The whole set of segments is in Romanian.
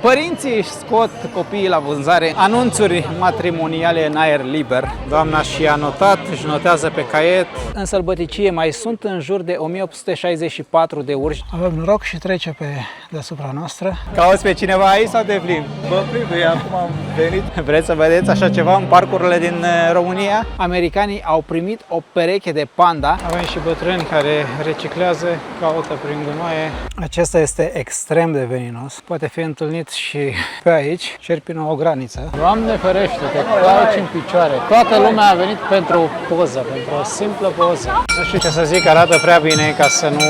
Părinții își scot copiii la vânzare, anunțuri matrimoniale în aer liber. Doamna și-a notat, își notează pe caiet. În sălbăticie mai sunt în jur de 1864 de urși. Avem noroc și trece pe deasupra noastră. Cauți pe cineva aici sau te plimbi? Bă, plimbi, acum am venit. Vreți să vedeți așa ceva în parcurile din România? Americanii au primit o pereche de panda. Avem și bătrâni care reciclează, caută prin gunoaie. Acesta este extrem de veninos. Poate fi întâlnit și pe aici, cerpină o graniță. Doamne ferește, te calci în picioare. Toată lumea a venit pentru o poză, pentru o simplă poză. Nu știu ce să zic, arată prea bine ca să nu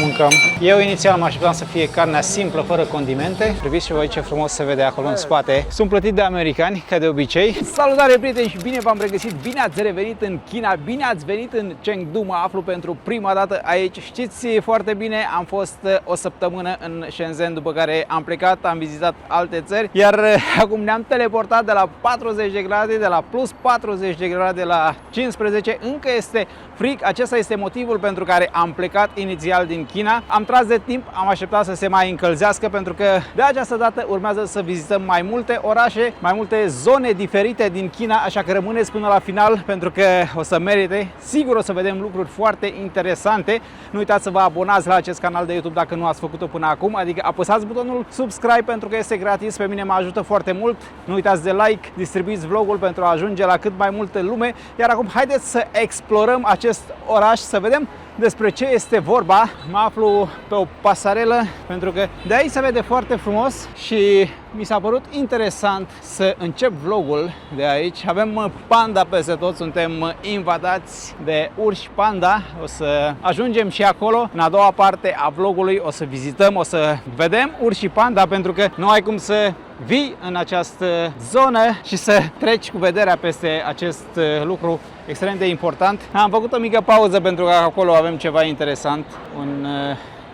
mâncăm. Eu inițial mă așteptam să fie carnea simplă, fără condimente. Priviți și voi ce frumos se vede acolo în spate. Sunt plătit de americani, ca de obicei. Salutare prieteni și bine v-am regăsit, bine ați revenit în China, bine ați venit în Chengdu. Mă aflu pentru prima dată aici. Știți foarte bine, am fost o săptămână în Shenzhen, după care am plecat, am vizitat alte țări, iar acum ne-am teleportat de la 40 de grade, de la plus 40 de grade la 15. Încă este frig, acesta este motivul pentru care am plecat inițial din China. Am tras de timp, am așteptat să se mai încălzească, pentru că de această dată urmează să vizităm mai multe orașe, mai multe zone diferite din China, așa că rămâneți până la final pentru că o să merite. Sigur o să vedem lucruri foarte interesante. Nu uitați să vă abonați la acest canal de YouTube dacă nu ați făcut-o până acum, adică apăsați butonul subscribe pentru că este gratis, pe mine mă ajută foarte mult. Nu uitați de like, distribuiți vlogul pentru a ajunge la cât mai multă lume. Iar acum haideți să explorăm acest oraș, să vedem despre ce este vorba. Mă aflu pe o pasarelă pentru că de aici se vede foarte frumos și mi s-a părut interesant să încep vlogul de aici. Avem panda peste tot, suntem invadați de urși panda. O să ajungem și acolo. În a doua parte a vlogului o să vizităm, o să vedem urși panda, pentru că nu ai cum să vii în această zonă și să treci cu vederea peste acest lucru extrem de important. Am făcut o mică pauză pentru că acolo avem ceva interesant. Un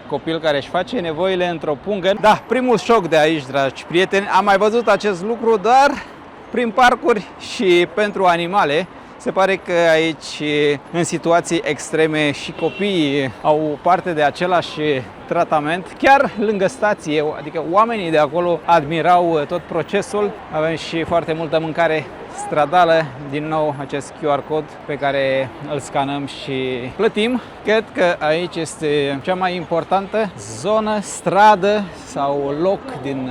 copil care își face nevoile într-o pungă. Da, primul șoc de aici, dragi prieteni. Am mai văzut acest lucru, dar prin parcuri și pentru animale. Se pare că aici, în situații extreme, și copiii au parte de același tratament. Chiar lângă stație, adică oamenii de acolo admirau tot procesul. Avem și foarte multă mâncare stradală, din nou acest QR cod pe care îl scanăm și plătim. Cred că aici este cea mai importantă zonă, stradă sau loc din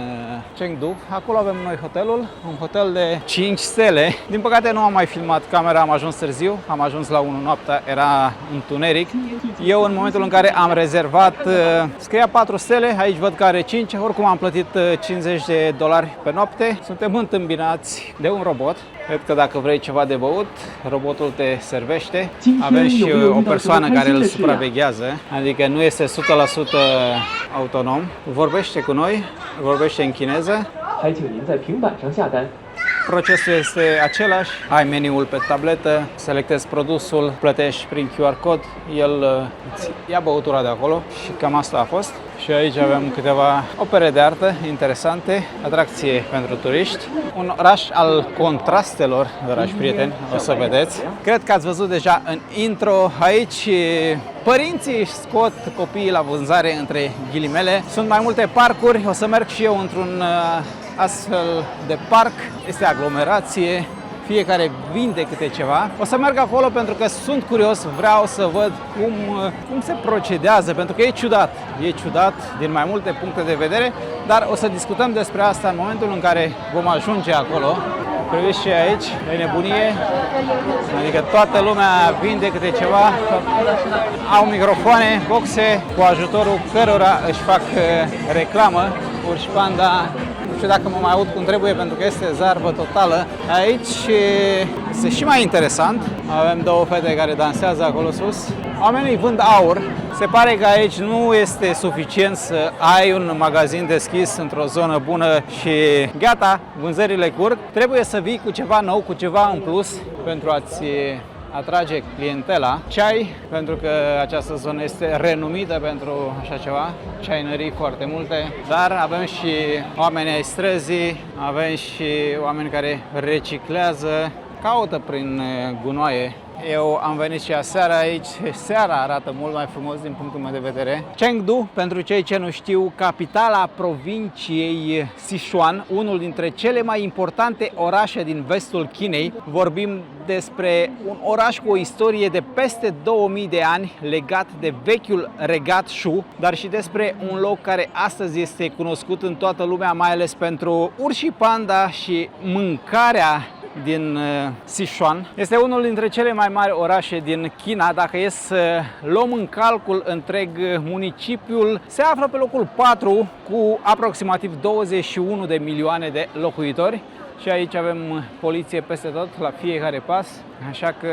Chengdu. Acolo avem noi hotelul, un hotel de 5 stele. Din păcate nu am mai filmat camera, am ajuns târziu, am ajuns la 1 noaptea, era întuneric. Eu în momentul în care am rezervat scria 4 stele, aici văd că are 5, oricum am plătit $50 pe noapte. Suntem întâmpinați de un robot. Cred că dacă vrei ceva de băut, robotul te servește. Avem și o persoană care îl supraveghează, adică nu este 100% autonom. Vorbește cu noi, vorbește în chineză. Procesul este același, ai meniul pe tabletă, selectezi produsul, plătești prin QR cod, el îți ia băutura de acolo și cam asta a fost. Și aici avem câteva opere de artă interesante, atracție pentru turiști. Un oraș al contrastelor, dragi prieteni, o să vedeți. Cred că ați văzut deja în intro, aici părinții își scot copiii la vânzare, între ghilimele. Sunt mai multe parcuri, o să merg și eu într-un astfel de parc. Este aglomerație, fiecare vinde câte ceva. O să merg acolo pentru că sunt curios, vreau să văd cum se procedează, pentru că e ciudat din mai multe puncte de vedere, dar o să discutăm despre asta în momentul în care vom ajunge acolo. Priviți și aici, e nebunie, adică toată lumea vinde câte ceva, au microfoane, boxe, cu ajutorul cărora își fac reclamă. Urși panda, nu știu dacă mă mai aud cum trebuie pentru că este zarvă totală. Aici este și mai interesant, avem două fete care dansează acolo sus. Oamenii vând aur. Se pare că aici nu este suficient să ai un magazin deschis într-o zonă bună și gata, vânzările curg. Trebuie să vii cu ceva nou, cu ceva în plus pentru a-ți atrage clientela. Ceai, pentru că această zonă este renumită pentru așa ceva, ceainării foarte multe, dar avem și oameni ai străzii, avem și oameni care reciclează, caută prin gunoaie Eu am venit și aseară aici. Seara arată mult mai frumos din punctul meu de vedere. Chengdu, pentru cei ce nu știu, capitala provinciei Sichuan, unul dintre cele mai importante orașe din vestul Chinei. Vorbim despre un oraș cu o istorie de peste 2000 de ani legat de vechiul regat Shu, dar și despre un loc care astăzi este cunoscut în toată lumea, mai ales pentru urși panda și mâncarea din Sichuan. Este unul dintre cele mai mari orașe din China. Dacă e să luăm în calcul întreg municipiul, se află pe locul 4 cu aproximativ 21 de milioane de locuitori. Și aici avem poliție peste tot, la fiecare pas. Așa că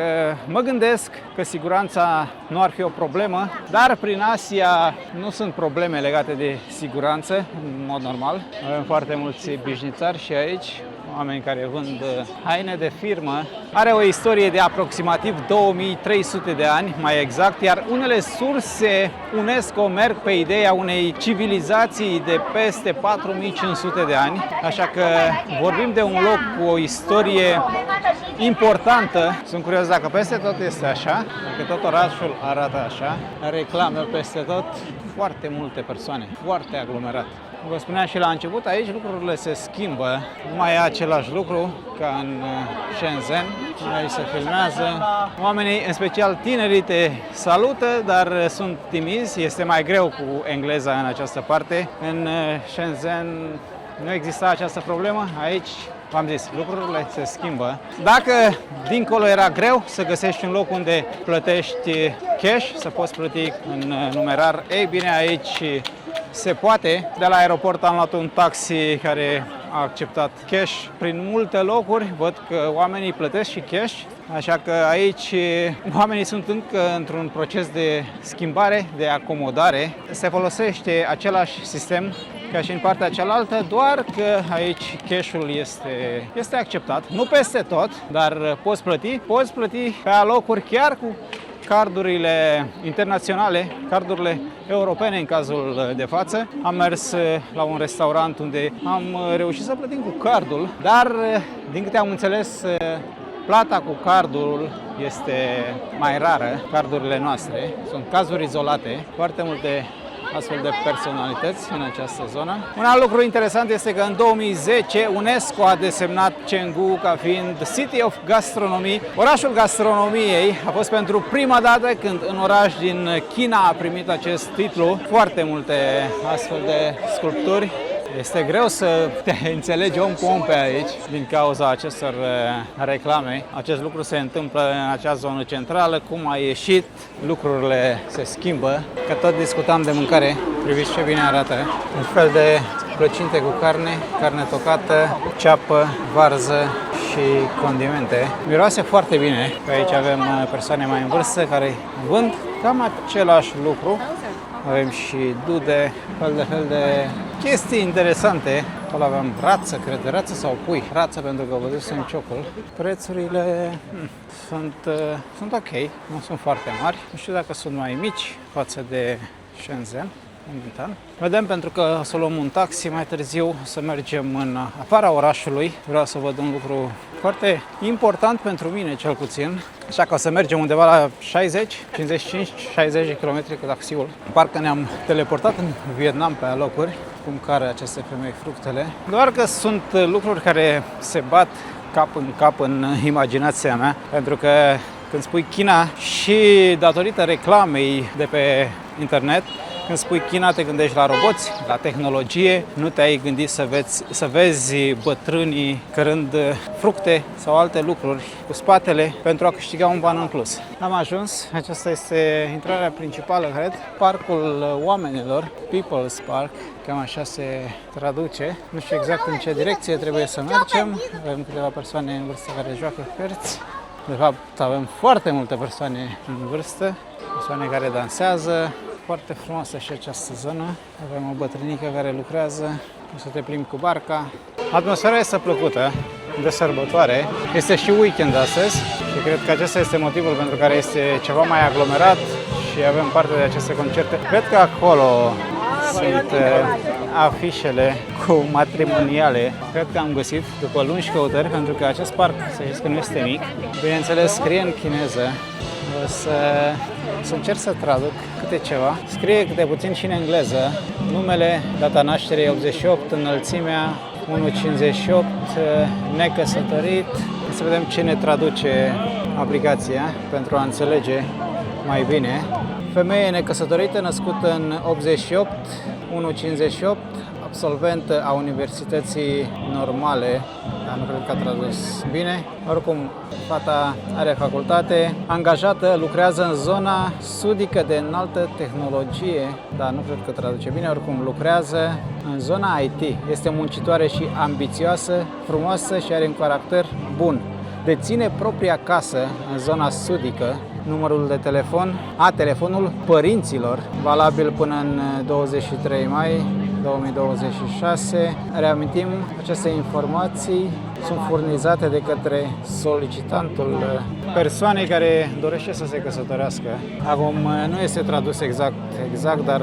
mă gândesc că siguranța nu ar fi o problemă, dar prin Asia nu sunt probleme legate de siguranță, în mod normal. Avem foarte mulți bișnițari și aici, oameni care vând haine de firmă. Are o istorie de aproximativ 2300 de ani, mai exact, iar unele surse UNESCO merg pe ideea unei civilizații de peste 4500 de ani. Așa că vorbim de un loc cu o istorie importantă. Sunt curios dacă peste tot este așa, dacă tot orașul arată așa. Reclame peste tot, foarte multe persoane, foarte aglomerat. Vă spuneam și la început, aici lucrurile se schimbă. Nu mai e același lucru ca în Shenzhen. Aici se filmează. Oamenii, în special tinerii, te salută, dar sunt timizi. Este mai greu cu engleza în această parte. În Shenzhen nu exista această problemă. Aici, v-am zis, lucrurile se schimbă. Dacă dincolo era greu să găsești un loc unde plătești cash, să poți plăti în numerar, ei bine, aici se poate. De la aeroport am luat un taxi care a acceptat cash prin multe locuri. Văd că oamenii plătesc și cash, așa că aici oamenii sunt încă într-un proces de schimbare, de acomodare. Se folosește același sistem ca și în partea cealaltă, doar că aici cash-ul este acceptat. Nu peste tot, dar poți plăti pe alocuri chiar cu cardurile internaționale, cardurile europene în cazul de față. Am mers la un restaurant unde am reușit să plătim cu cardul, dar din câte am înțeles, plata cu cardul este mai rară, cardurile noastre. Sunt cazuri izolate, foarte multe astfel de personalități în această zonă. Un alt lucru interesant este că în 2010 UNESCO a desemnat Chengdu ca fiind City of Gastronomy. Orașul gastronomiei a fost pentru prima dată când un oraș din China a primit acest titlu. Foarte multe astfel de sculpturi. Este greu să te înțelegi om cu om pe aici din cauza acestor reclame. Acest lucru se întâmplă în acea zonă centrală. Cum a ieșit, lucrurile se schimbă. Că tot discutam de mâncare, priviți ce bine arată. Un fel de plăcinte cu carne tocată, ceapă, varză și condimente. Miroase foarte bine. Pe aici avem persoane mai în vârstă care vând cam același lucru. Avem și dude, fel de chestii interesante. Acolo avem rață, cred, rață sau pui. Rață pentru că văzusem ciocul. Prețurile sunt ok, nu sunt foarte mari. Nu știu dacă sunt mai mici față de Shenzhen. Momentan. Vedem, pentru că o să luăm un taxi mai târziu, să mergem în afara orașului. Vreau să văd un lucru foarte important pentru mine, cel puțin. Așa că o să mergem undeva la 55-60 de km cu taxiul. Parcă ne-am teleportat în Vietnam pe alocuri, cum care aceste femei fructele. Doar că sunt lucruri care se bat cap în cap în imaginația mea, pentru că când spui China și datorită reclamei de pe internet, când spui China, te gândești la roboți, la tehnologie, nu te-ai gândit să vezi bătrânii cărând fructe sau alte lucruri cu spatele pentru a câștiga un ban în plus. Am ajuns, aceasta este intrarea principală, cred, parcul oamenilor, People's Park, cam așa se traduce. Nu știu exact în ce direcție trebuie să mergem, avem câteva persoane în vârstă care joacă cărți. De fapt, avem foarte multe persoane în vârstă, persoane care dansează. Foarte frumoasă și această zonă. Avem o bătrânică care lucrează. O să te plimbi cu barca. Atmosfera este plăcută, de sărbătoare. Este și weekend astăzi și cred că acesta este motivul pentru care este ceva mai aglomerat și avem parte de aceste concerte. Cred că acolo sunt afișele cu matrimoniale. Cred că am găsit după lungi căutări, pentru că acest parc, să știți că nu este mic. Bineînțeles, scrie în chineză. O să încerc să traduc câte ceva. Scrie câte puțin și în engleză. Numele, data nașterii 88, înălțimea 1,58, necăsătorit. Să vedem ce ne traduce aplicația pentru a înțelege mai bine. Femeie necăsătorită, născută în 88, 1,58, absolventă a Universității Normale, dar nu cred că a tradus bine. Oricum, fata are facultate, angajată, lucrează în zona sudică de înaltă tehnologie, dar nu cred că traduce bine, oricum lucrează în zona IT. Este muncitoare și ambițioasă, frumoasă și are un caracter bun. Deține propria casă în zona sudică. Numărul de telefon, telefonul părinților, valabil până în 23 mai 2026. Reamintim, aceste informații sunt furnizate de către solicitantul persoanei care dorește să se căsătorească. Acum nu este tradus exact, dar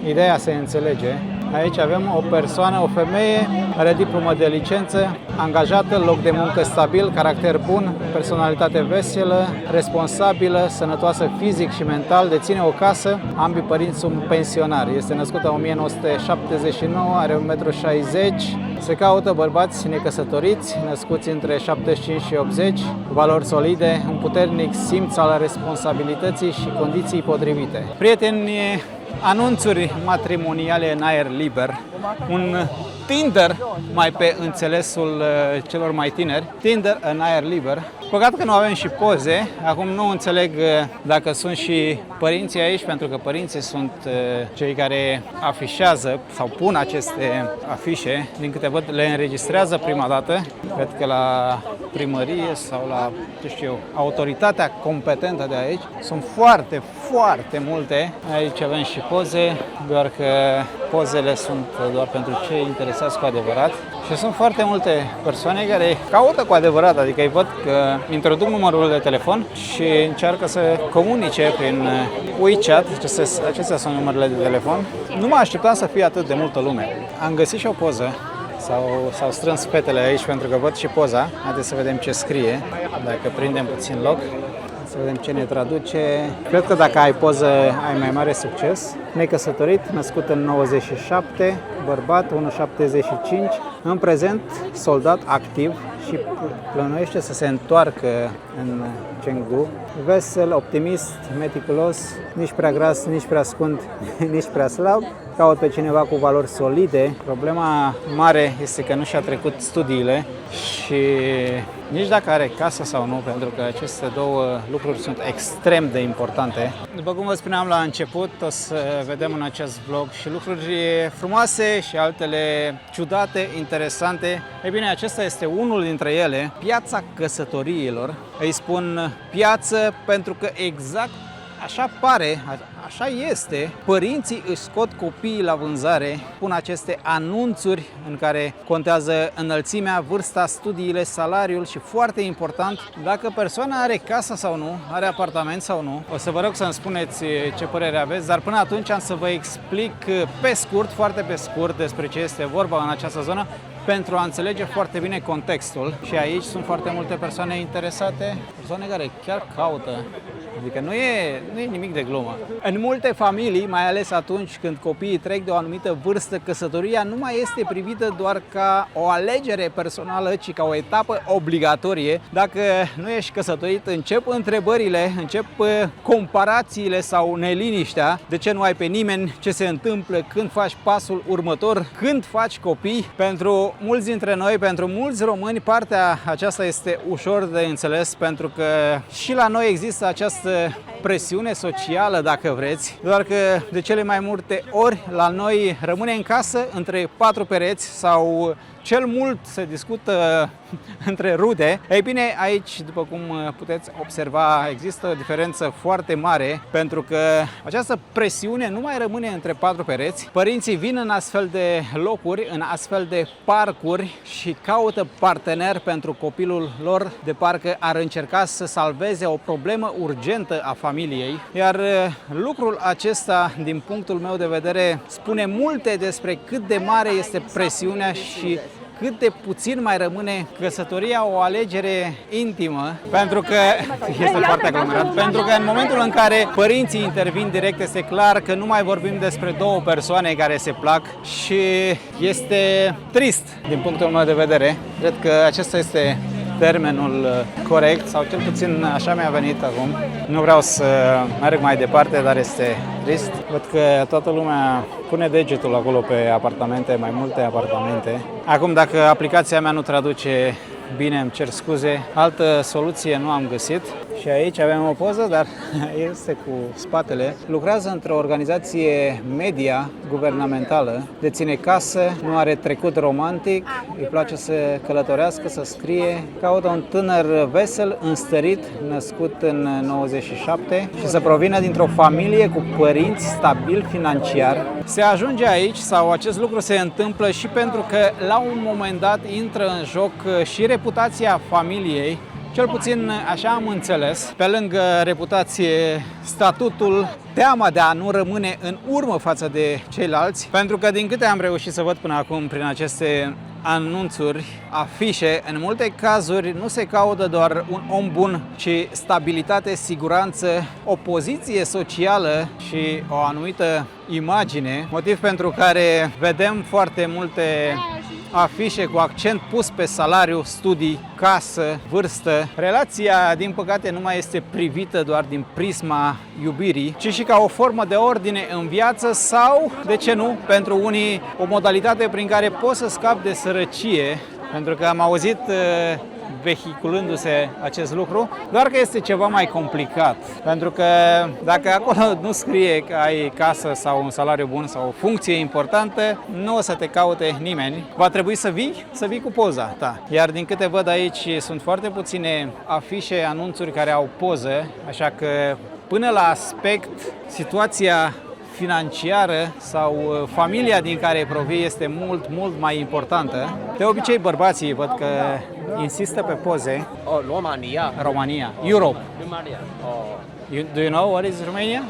ideea se înțelege. Aici avem o persoană, o femeie, are diplomă de licență, angajată, loc de muncă stabil, caracter bun, personalitate veselă, responsabilă, sănătoasă fizic și mental, deține o casă, ambii părinți sunt pensionari. Este născută în 1979, are 1,60 m, se caută bărbați necăsătoriți, născuți între 75 și 80, valori solide, un puternic simț al responsabilității și condiții potrivite. Prieteni, anunțuri matrimoniale în aer liber, un Tinder, mai pe înțelesul celor mai tineri, Tinder în aer liber. Păcat că nu avem și poze. Acum nu înțeleg dacă sunt și părinții aici, pentru că părinții sunt cei care afișează sau pun aceste afișe. Din câte văd, le înregistrează prima dată. Cred că la primărie sau la, autoritatea competentă de aici. Sunt foarte multe. Aici avem și poze, doar că pozele sunt doar pentru cei interesați cu adevărat. Și sunt foarte multe persoane care caută cu adevărat, adică îi văd că introduc numărul de telefon și încearcă să comunice prin WeChat. Acestea sunt numerele de telefon. Nu mă așteptam să fie atât de multă lume. Am găsit și o poză. S-au strâns fetele aici pentru că văd și poza. Haideți să vedem ce scrie, dacă prindem puțin loc. Să vedem ce ne traduce. Cred că dacă ai poză, ai mai mare succes. Necăsătorit, născut în 97, bărbat, 1,75, în prezent soldat activ și plănuiește să se întoarcă în Chengdu. Vesel, optimist, meticulos, nici prea gras, nici prea scund, nici prea slab. Caut pe cineva cu valori solide. Problema mare este că nu și-a trecut studiile și nici dacă are casă sau nu, pentru că aceste două lucruri sunt extrem de importante. După cum vă spuneam la început, o să vedem în acest vlog și lucruri frumoase și altele ciudate, interesante. Ei bine, acesta este unul dintre ele, piața căsătoriilor. Îi spun piață pentru că exact așa pare, așa este. Părinții își scot copiii la vânzare, pun aceste anunțuri în care contează înălțimea, vârsta, studiile, salariul și, foarte important, dacă persoana are casă sau nu, are apartament sau nu. O să vă rog să-mi spuneți ce părere aveți, dar până atunci am să vă explic pe scurt, foarte pe scurt, despre ce este vorba în această zonă, pentru a înțelege foarte bine contextul. Și aici sunt foarte multe persoane interesate, persoane care chiar caută. Adică nu e nimic de glumă. În multe familii, mai ales atunci când copiii trec de o anumită vârstă, căsătoria nu mai este privită doar ca o alegere personală, ci ca o etapă obligatorie. Dacă nu ești căsătorit, încep întrebările, încep comparațiile sau neliniștea. De ce nu ai pe nimeni? Ce se întâmplă? Când faci pasul următor? Când faci copii? Pentru mulți dintre noi, pentru mulți români, partea aceasta este ușor de înțeles, pentru că și la noi există această presiune socială, dacă vreți, doar că de cele mai multe ori la noi rămâne în casă între patru pereți sau cel mult se discută între rude. Ei bine, aici, după cum puteți observa, există o diferență foarte mare, pentru că această presiune nu mai rămâne între patru pereți. Părinții vin în astfel de locuri, în astfel de parcuri și caută partener pentru copilul lor, de parcă ar încerca să salveze o problemă urgentă a familiei, iar lucrul acesta, din punctul meu de vedere, spune multe despre cât de mare este presiunea și cât de puțin mai rămâne căsătoria o alegere intimă, pentru că este foarte aglomerat, pentru că în momentul în care părinții intervin direct, este clar că nu mai vorbim despre două persoane care se plac și este trist din punctul meu de vedere. Cred că acesta este termenul corect, sau cel puțin așa mi-a venit acum. Nu vreau să merg mai departe, dar este trist. Văd că toată lumea pune degetul acolo pe apartamente, mai multe apartamente. Acum, dacă aplicația mea nu traduce bine, îmi cer scuze. Altă soluție nu am găsit. Și aici avem o poză, dar este cu spatele. Lucrează într-o organizație media guvernamentală, deține casă, nu are trecut romantic, îi place să călătorească, să scrie. Caută un tânăr vesel, înstărit, născut în 97 și să provină dintr-o familie cu părinți stabil financiar. Se ajunge aici, sau acest lucru se întâmplă și pentru că la un moment dat intră în joc și reputația familiei. Cel puțin așa am înțeles, pe lângă reputație, statutul, teama de a nu rămâne în urmă față de ceilalți, pentru că din câte am reușit să văd până acum prin aceste anunțuri, afișe, în multe cazuri nu se caută doar un om bun, ci stabilitate, siguranță, o poziție socială și o anumită imagine, motiv pentru care vedem foarte multe afișe cu accent pus pe salariu, studii, casă, vârstă. Relația, din păcate, nu mai este privită doar din prisma iubirii, ci și ca o formă de ordine în viață sau, de ce nu, pentru unii, o modalitate prin care poți să scapi de sărăcie, pentru că am auzit vehiculându-se acest lucru, doar că este ceva mai complicat. Pentru că dacă acolo nu scrie că ai casă sau un salariu bun sau o funcție importantă, nu o să te caute nimeni. Va trebui să vii cu poza ta. Iar din câte văd aici, sunt foarte puține afișe, anunțuri care au poză, așa că până la aspect, situația financiară sau familia din care provii este mult mai importantă. De obicei, bărbații văd că insistă pe poze. Romania. Europe. Do you know what is Romania?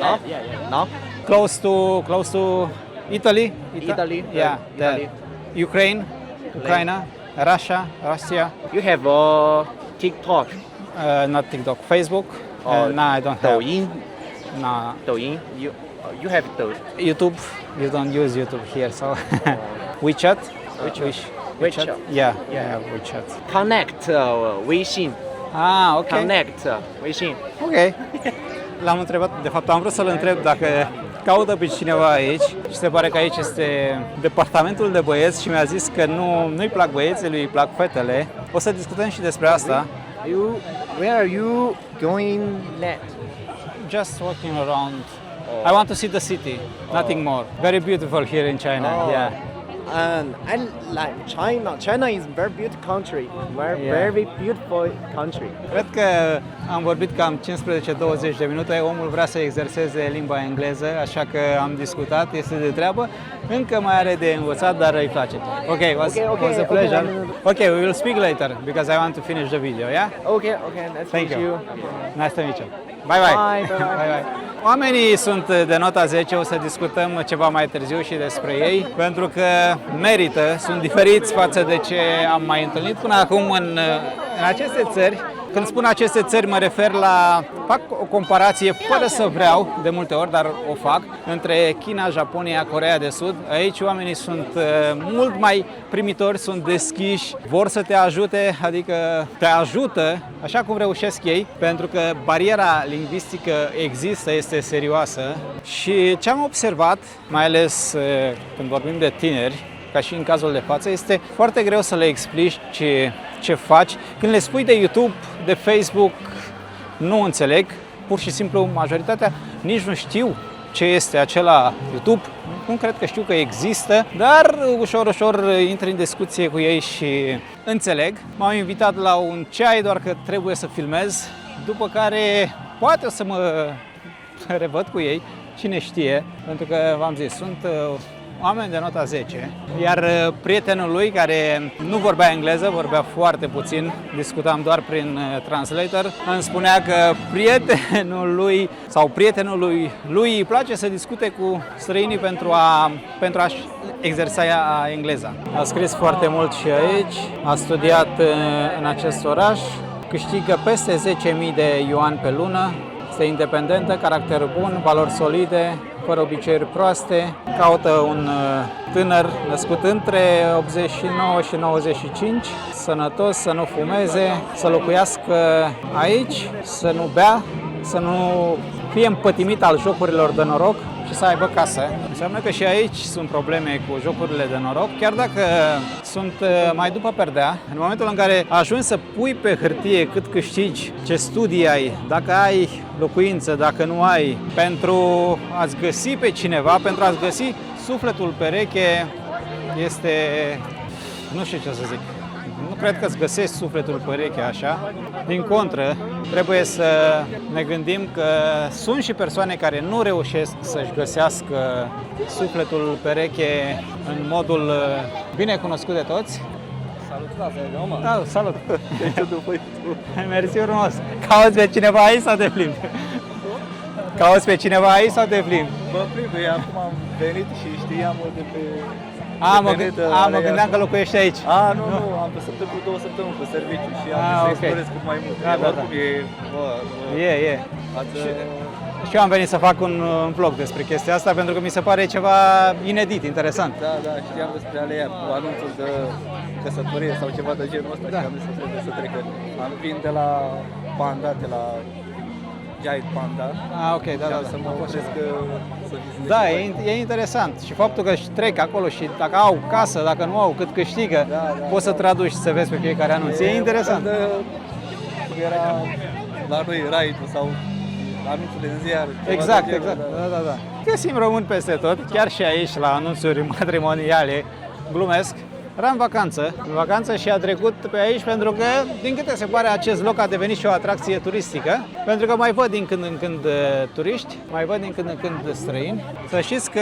No. No? Close to Italy? Italy. Yeah. Italy. Ukraine, Russia. You have TikTok. Not TikTok. Facebook. No, I don't have. Douyin. No. Douyin. You have YouTube. You don't use YouTube here, so WeChat. WeChat. Yeah, WeChat. Connect Weixin. Ok. Connect Weixin. Ok. L-am întrebat, de fapt am vrut să-l întreb dacă caută pe cineva aici și se pare că aici este departamentul de băieți și mi-a zis că nu-i plac băieții, lui îi plac fetele. O să discutăm și despre asta. Where are you going next? Just walking around. I want to see the city, nothing more. Very beautiful here in China. Yeah. And I like China. China is a very beautiful country. Very beautiful country. Cred că am vorbit cam 15-20 de minute. Omul vrea să exerseze limba engleză, așa că am discutat, este de treabă. Încă mai are de învățat, dar îi place. Okay, was a pleasure. Okay, we will speak later because I want to finish the video, yeah? Okay, nice to meet you. Nice to meet you. Bye. Oamenii sunt de nota 10, o să discutăm ceva mai târziu și despre ei, pentru că merită, sunt diferiți față de ce am mai întâlnit până acum în aceste țări. Când spun aceste țări, mă refer fac o comparație fără să vreau, de multe ori, dar o fac, între China, Japonia, Coreea de Sud. Aici oamenii sunt mult mai primitori, sunt deschiși, vor să te ajute, adică te ajută așa cum reușesc ei, pentru că bariera lingvistică există, este serioasă. Și ce am observat, mai ales când vorbim de tineri, ca și în cazul de față, este foarte greu să le explici ce faci. Când le spui de YouTube, de Facebook, nu înțeleg. Pur și simplu, majoritatea nici nu știu ce este acela YouTube. Nu cred că știu că există, dar ușor intri în discuție cu ei și înțeleg. M-au invitat la un ceai, doar că trebuie să filmez, după care poate o să mă revăd cu ei, cine știe, pentru că v-am zis, sunt oameni de nota 10, iar prietenul lui, care nu vorbea engleză, vorbea foarte puțin, discutam doar prin translator, îmi spunea că prietenul lui îi place să discute cu străinii pentru a-și exersa engleza. A scris foarte mult și aici, a studiat în acest oraș, câștigă peste 10.000 de yuan pe lună, este independentă, caracter bun, valori solide, fără obiceiuri proaste, caută un tânăr născut între 89 și 95, sănătos, să nu fumeze, să locuiască aici, să nu bea, să nu fie împătimit al jocurilor de noroc și să aibă casă. Înseamnă că și aici sunt probleme cu jocurile de noroc, chiar dacă sunt mai după perdea. În momentul în care ajungi să pui pe hârtie cât câștigi, ce studii ai, dacă ai locuință, dacă nu ai, pentru a-ți găsi pe cineva, pentru a-ți găsi sufletul pereche, este... nu știu ce să zic. Nu cred că îți găsești sufletul pereche așa. Din contră, trebuie să ne gândim că sunt și persoane care nu reușesc să-și găsească sufletul pereche în modul bine cunoscut de toți. Salut, da, salut! tu? Mersi frumos! Cauți pe cineva aici sau te plimbi? Cauți pe cineva aici sau te plimbi? Mă plimb, acum am venit și știam de pe... Mă gândeam că locuiești aici. Nu, am păsat cu 2 săptămâni pe serviciu și am zis să explorez cât mai mult. Oricum e. Și eu am venit să fac un vlog despre chestia asta pentru că mi se pare ceva inedit, interesant. Da, știam despre alea cu anunțul de căsătorie sau ceva de genul ăsta și am zis să trec. Am vin de la Panda, de la Giant Panda. Ok, da. Să mă opresc să vizitez. Da, e interesant și faptul că trec acolo și dacă au casă, dacă nu au, cât câștigă, poți să traduci să vezi pe fiecare anunț. E interesant. Era la noi Raidu sau anunțurile în ziar. Exact. Da. Găsim români peste tot, chiar și aici la anunțuri matrimoniale, glumesc. Era în vacanță și a trecut pe aici pentru că, din câte se pare, acest loc a devenit și o atracție turistică, pentru că mai văd din când în când turiști, mai văd din când în când străini. Să știți că,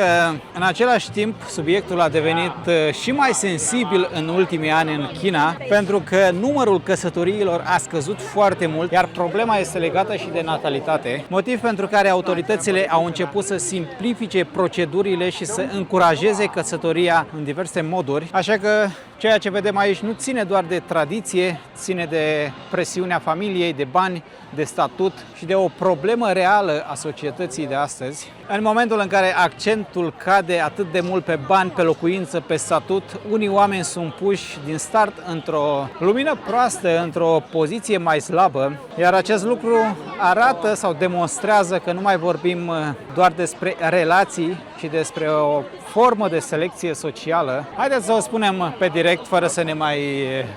în același timp, subiectul a devenit și mai sensibil în ultimii ani în China, pentru că numărul căsătoriilor a scăzut foarte mult, iar problema este legată și de natalitate, motiv pentru care autoritățile au început să simplifice procedurile și să încurajeze căsătoria în diverse moduri, așa că ceea ce vedem aici nu ține doar de tradiție, ține de presiunea familiei, de bani, de statut și de o problemă reală a societății de astăzi. În momentul în care accentul cade atât de mult pe bani, pe locuință, pe statut, unii oameni sunt puși din start într-o lumină proastă, într-o poziție mai slabă, iar acest lucru arată sau demonstrează că nu mai vorbim doar despre relații, ci despre o formă de selecție socială. Haideți să o spunem pe direct, fără să ne mai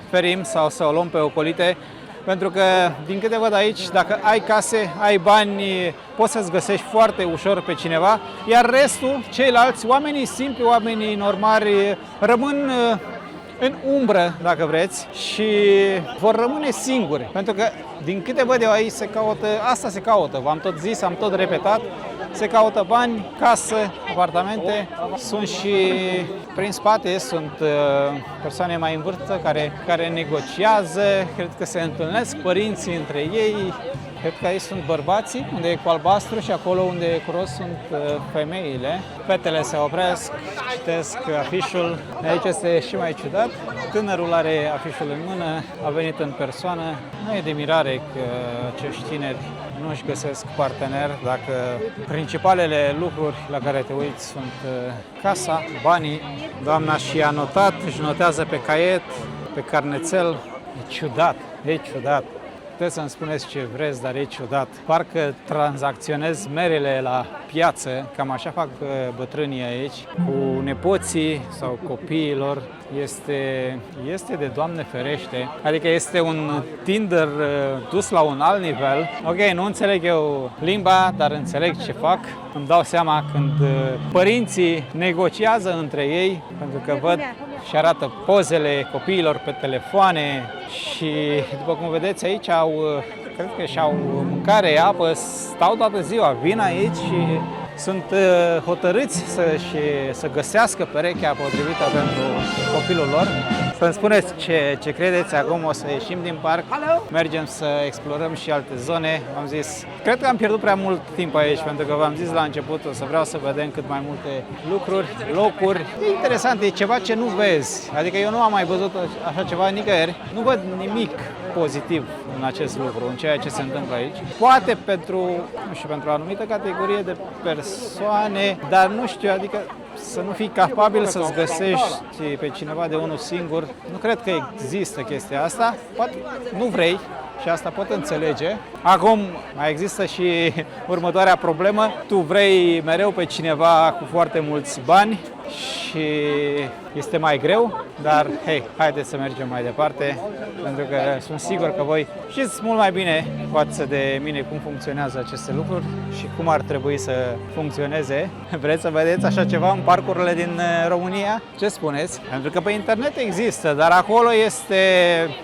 ferim sau să o luăm pe ocolite, pentru că, din câte văd aici, dacă ai case, ai bani, poți să-ți găsești foarte ușor pe cineva, iar restul, ceilalți, oamenii simpli, oamenii normali, rămân în umbră, dacă vreți, și vor rămâne singuri. Pentru că, din câte văd eu aici, asta se caută, v-am tot zis, am tot repetat, se caută bani, casă, apartamente, sunt și prin spate, sunt persoane mai în vârstă care negociază, cred că se întâlnesc părinții între ei, cred că aici sunt bărbații, unde e cu albastru, și acolo unde e cu roz sunt femeile. Fetele se opresc, citesc afișul, aici este și mai ciudat. Tânărul are afișul în mână, a venit în persoană. Nu e de mirare că acești tineri nu își găsesc partener dacă principalele lucruri la care te uiți sunt casa, banii. Doamna și-a notat, își notează pe caiet, pe carnețel. E ciudat. Puteți să-mi spuneți ce vreți, dar e ciudat. Parcă tranzacționez merele la piață, cam așa fac bătrânii aici, cu nepoții sau copiilor. Este de Doamne ferește, adică este un Tinder dus la un alt nivel. Ok, nu înțeleg eu limba, dar înțeleg ce fac. Îmi dau seama când părinții negociază între ei, pentru că văd și arată pozele copiilor pe telefoane și, după cum vedeți aici, cred că și-au mâncare, apă, stau toată ziua, vin aici și sunt hotărâți să găsească perechea potrivită pentru copilul lor. Să-mi spuneți ce credeți. Acum o să ieșim din parc, mergem să explorăm și alte zone. V-am zis, cred că am pierdut prea mult timp aici, pentru că v-am zis la început, o să vreau să vedem cât mai multe lucruri, locuri. E interesant, e ceva ce nu vezi. Adică eu nu am mai văzut așa ceva nicăieri. Nu văd nimic pozitiv în acest lucru, în ceea ce se întâmplă aici. Poate pentru, nu știu, pentru o anumită categorie de persoane, dar nu știu, adică să nu fii capabil să-ți găsești pe cineva de unul singur. Nu cred că există chestia asta. Poate nu vrei și asta pot înțelege. Acum mai există și următoarea problemă. Tu vrei mereu pe cineva cu foarte mulți bani și este mai greu, dar hei, haideți să mergem mai departe, pentru că sunt sigur că voi știți mult mai bine față de mine cum funcționează aceste lucruri și cum ar trebui să funcționeze. Vreți să vedeți așa ceva în parcurile din România? Ce spuneți? Pentru că pe internet există, dar acolo este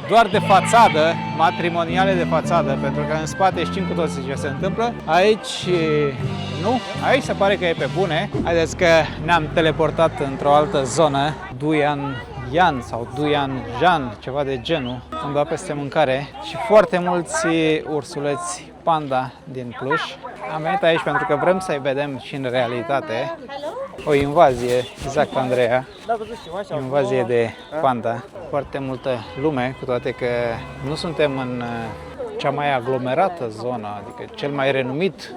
doar de fațadă, matrimoniale de fațadă, pentru că în spate știm cu toții ce se întâmplă. Aici nu, aici se pare că e pe bune. Haideți că ne-am teleportat într-o altă zonă, Duyan Yan sau Duyan Jan, ceva de genul, undeva peste mâncare și foarte mulți ursuleți panda din Cluj. Am venit aici pentru că vrem să-i vedem și în realitate. O invazie, exact, Andreea, o invazie de panda. Foarte multă lume, cu toate că nu suntem în cea mai aglomerată zonă, adică cel mai renumit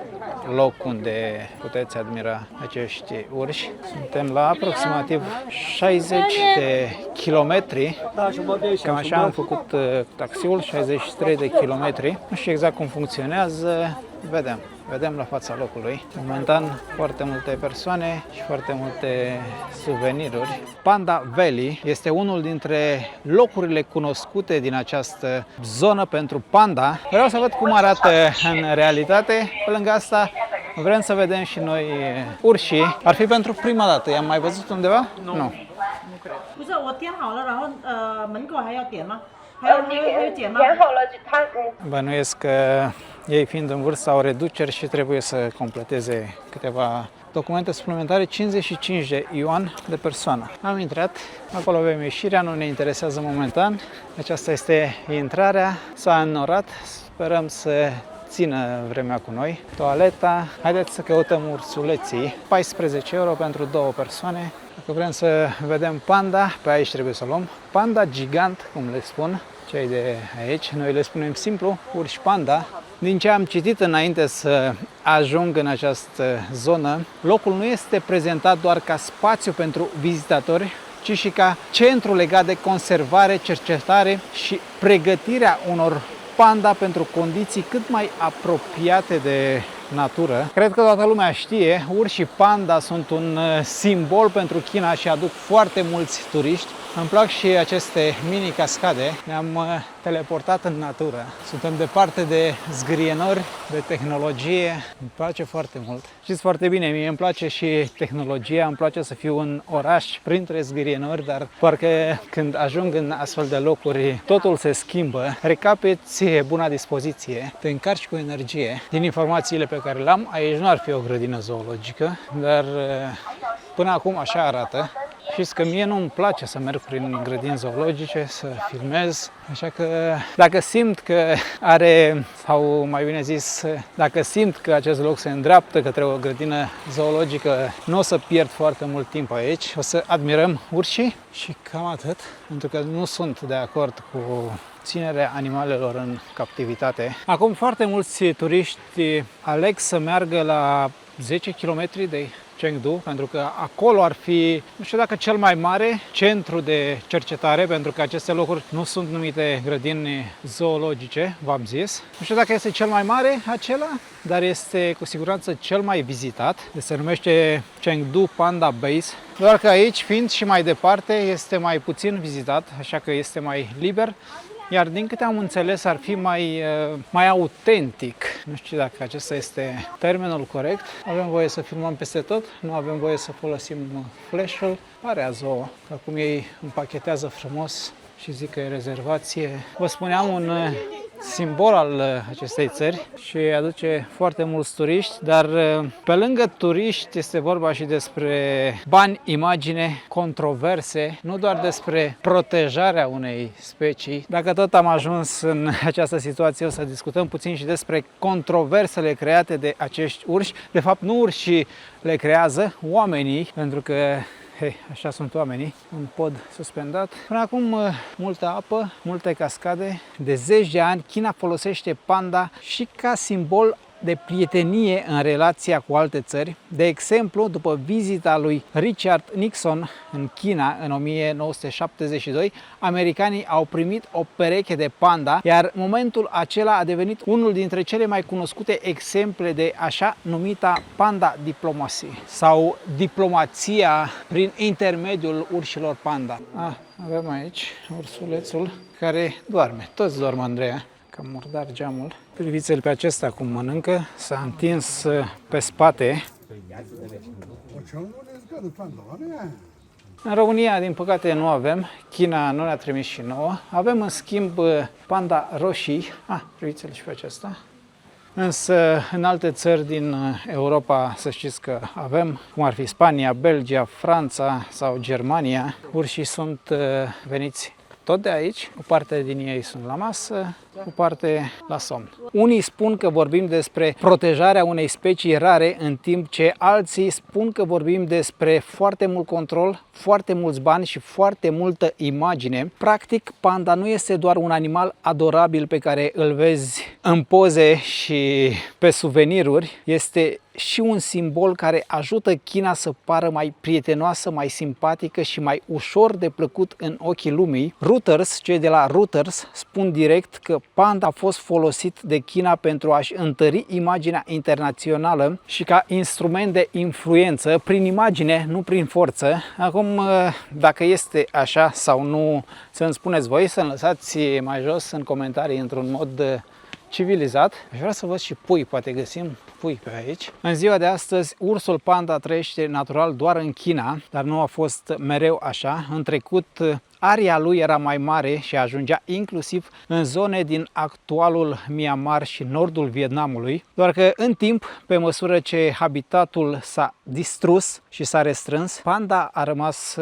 loc unde puteți admira acești urși. Suntem la aproximativ 60 de kilometri, cam așa am făcut taxiul, 63 de kilometri. Nu știu exact cum funcționează, vedem la fața locului. Momentan foarte multe persoane și foarte multe suveniruri. Panda Valley este unul dintre locurile cunoscute din această zonă pentru panda. Vreau să văd cum arată în realitate. Pe lângă asta vrem să vedem și noi urșii. Ar fi pentru prima dată. I-am mai văzut undeva? Nu. 不是，我点好了，然后门口还要点吗？还有点吗？ 填好了，他Bănuiesc că ei fiind în vârstă au reduceri și trebuie să completeze câteva documente suplimentare, 55 de yuan de persoană. Am intrat, acolo avem ieșirea, nu ne interesează momentan. Aceasta este intrarea, s-a înnorat, sperăm să țină vremea cu noi. Toaleta, haideți să căutăm ursuleții, 14 euro pentru 2 persoane. Dacă vrem să vedem panda, pe aici trebuie să luăm. Panda gigant, cum le spun cei de aici, noi le spunem simplu, urși panda. Din ce am citit înainte să ajung în această zonă, locul nu este prezentat doar ca spațiu pentru vizitatori, ci și ca centru legat de conservare, cercetare și pregătirea unor panda pentru condiții cât mai apropiate de natură. Cred că toată lumea știe, urșii panda sunt un simbol pentru China și aduc foarte mulți turiști. Îmi plac și aceste mini cascade. Ne-am teleportat în natură. Suntem departe de zgârienori, de tehnologie. Îmi place foarte mult. Știți foarte bine, mie îmi place și tehnologia, îmi place să fiu în oraș printre zgârienori, dar parcă când ajung în astfel de locuri, totul se schimbă. Recapeți buna dispoziție, te încarci cu energie. Din informațiile pe care le-am, aici nu ar fi o grădină zoologică, dar până acum așa arată. Știți că mie nu-mi place să merg prin grădini zoologice, să filmez, așa că dacă simt că are, sau mai bine zis, dacă simt că acest loc se îndreaptă către o grădină zoologică, nu o să pierd foarte mult timp aici, o să admirăm urșii și cam atât, pentru că nu sunt de acord cu ținerea animalelor în captivitate. Acum foarte mulți turiști aleg să meargă la 10 km de Chengdu, pentru că acolo ar fi, nu știu dacă cel mai mare centru de cercetare, pentru că aceste locuri nu sunt numite grădini zoologice, v-am zis. Nu știu dacă este cel mai mare acela, dar este cu siguranță cel mai vizitat. Se numește Chengdu Panda Base, doar că aici, fiind și mai departe, este mai puțin vizitat, așa că este mai liber. Iar din câte am înțeles ar fi mai autentic. Nu știu dacă acesta este termenul corect. Avem voie să filmăm peste tot, nu avem voie să folosim flash-ul. Pare a zoo, că acum ei împachetează frumos și zic că e rezervație. Vă spuneam, un simbol al acestei țări și aduce foarte mulți turiști, dar pe lângă turiști este vorba și despre bani, imagine, controverse, nu doar despre protejarea unei specii. Dacă tot am ajuns în această situație, o să discutăm puțin și despre controversele create de acești urși. De fapt, nu urșii le creează, oamenii, pentru că așa sunt oamenii, un pod suspendat. Până acum, multă apă, multe cascade. De zeci de ani, China folosește panda și ca simbol de prietenie în relația cu alte țări. De exemplu, după vizita lui Richard Nixon în China în 1972, americanii au primit o pereche de panda, iar momentul acela a devenit unul dintre cele mai cunoscute exemple de așa numita panda diplomație sau diplomația prin intermediul urșilor panda. Avem aici ursulețul care doarme. Toți dorm, Andreea. Cam murdar geamul. Priviți-l pe acesta cum mănâncă, s-a întins pe spate. În România, din păcate, nu avem. China nu ne-a trimis și nouă. Avem, în schimb, panda roșii. Priviți-l și pe acesta. Însă, în alte țări din Europa, să știți că avem, cum ar fi Spania, Belgia, Franța sau Germania, urșii sunt veniți tot de aici, o parte din ei sunt la masă, o parte la somn. Unii spun că vorbim despre protejarea unei specii rare, în timp ce alții spun că vorbim despre foarte mult control, foarte mulți bani și foarte multă imagine. Practic, panda nu este doar un animal adorabil pe care îl vezi în poze și pe suveniruri, este și un simbol care ajută China să pară mai prietenoasă, mai simpatică și mai ușor de plăcut în ochii lumii. Reuters, cei de la Reuters, spun direct că panda a fost folosit de China pentru a-și întări imaginea internațională și ca instrument de influență prin imagine, nu prin forță. Acum, dacă este așa sau nu, să-mi spuneți voi, să-mi lăsați mai jos în comentarii într-un mod civilizat. Aș vrea să văd și pui, poate găsim pui pe aici. În ziua de astăzi, ursul panda trăiește natural doar în China, dar nu a fost mereu așa. În trecut, aria lui era mai mare și ajungea inclusiv în zone din actualul Myanmar și nordul Vietnamului, doar că în timp, pe măsură ce habitatul s-a distrus și s-a restrâns, panda a rămas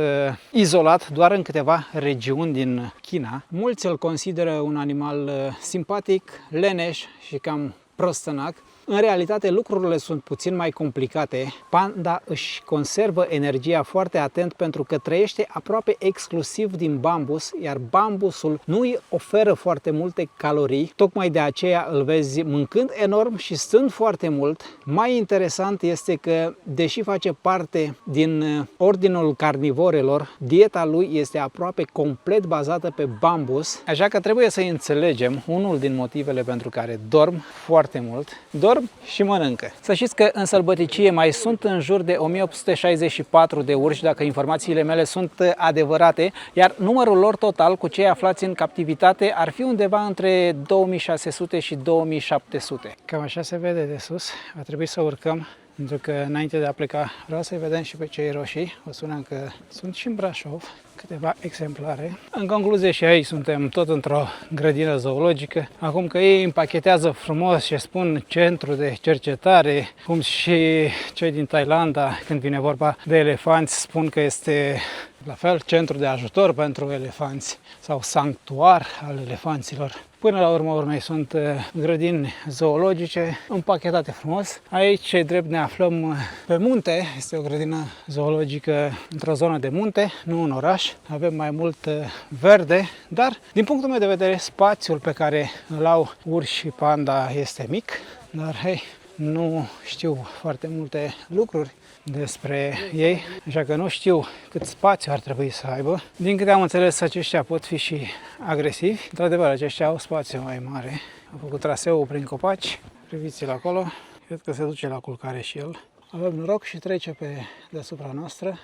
izolat doar în câteva regiuni din China. Mulți îl consideră un animal simpatic, leneș și cam prostănac. În realitate, lucrurile sunt puțin mai complicate. Panda își conservă energia foarte atent pentru că trăiește aproape exclusiv din bambus, iar bambusul nu îi oferă foarte multe calorii. Tocmai de aceea îl vezi mâncând enorm și stând foarte mult. Mai interesant este că, deși face parte din ordinul carnivorelor, dieta lui este aproape complet bazată pe bambus, așa că trebuie să înțelegem unul din motivele pentru care dorm foarte mult. Dorm și mănâncă. Să știți că în sălbăticie mai sunt în jur de 1864 de urși, dacă informațiile mele sunt adevărate, iar numărul lor total cu cei aflați în captivitate ar fi undeva între 2600 și 2700. Cam așa se vede de sus. Va trebui să urcăm, pentru că înainte de a pleca vreau să-i vedem și pe cei roșii. Vă spuneam că sunt și în Brașov câteva exemplare. În concluzie, și aici suntem tot într-o grădină zoologică. Acum că ei împachetează frumos și spun centru de cercetare, cum și cei din Thailanda, când vine vorba de elefanți, spun că este la fel centru de ajutor pentru elefanți sau sanctuar al elefanților. Până la urma urmei sunt grădini zoologice împachetate frumos. Aici, ce drept, ne aflăm pe munte. Este o grădină zoologică într-o zonă de munte, nu în oraș. Avem mai mult verde, dar din punctul meu de vedere spațiul pe care îl au urși și panda este mic. Dar hei, nu știu foarte multe lucruri despre ei, așa că nu știu cât spațiu ar trebui să aibă. Din câte am înțeles, aceștia pot fi și agresivi. Într-adevăr, aceștia au spațiu mai mare. Am făcut traseul prin copaci, priviți-l acolo. Cred că se duce la culcare și el. Avem noroc și trece pe deasupra noastră.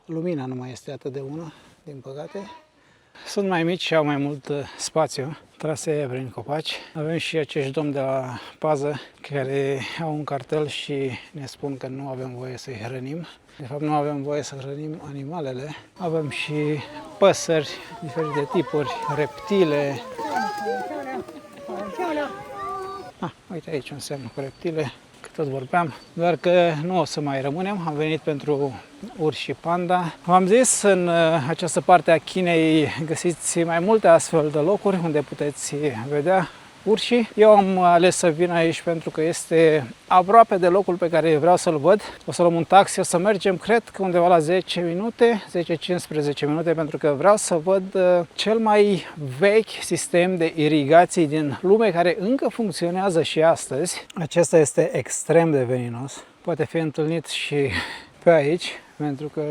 Lumina nu mai este atât de bună, din păcate. Sunt mai mici și au mai mult spațiu, trasee prin copaci. Avem și acești domni de la pază care au un cartel și ne spun că nu avem voie să-i hrănim. De fapt, nu avem voie să hrănim animalele. Avem și păsări, diferite tipuri, reptile. Uite aici un semn cu reptile, că tot vorbeam, doar că nu o să mai rămânem, am venit pentru urși și panda. V-am zis, în această parte a Chinei găsiți mai multe astfel de locuri unde puteți vedea urșii. Eu am ales să vin aici pentru că este aproape de locul pe care vreau să-l văd. O să luăm un taxi, o să mergem, cred că undeva la 10 minute, 10-15 minute, pentru că vreau să văd cel mai vechi sistem de irigații din lume care încă funcționează și astăzi. Acesta este extrem de veninos. Poate fi întâlnit și pe aici, pentru că,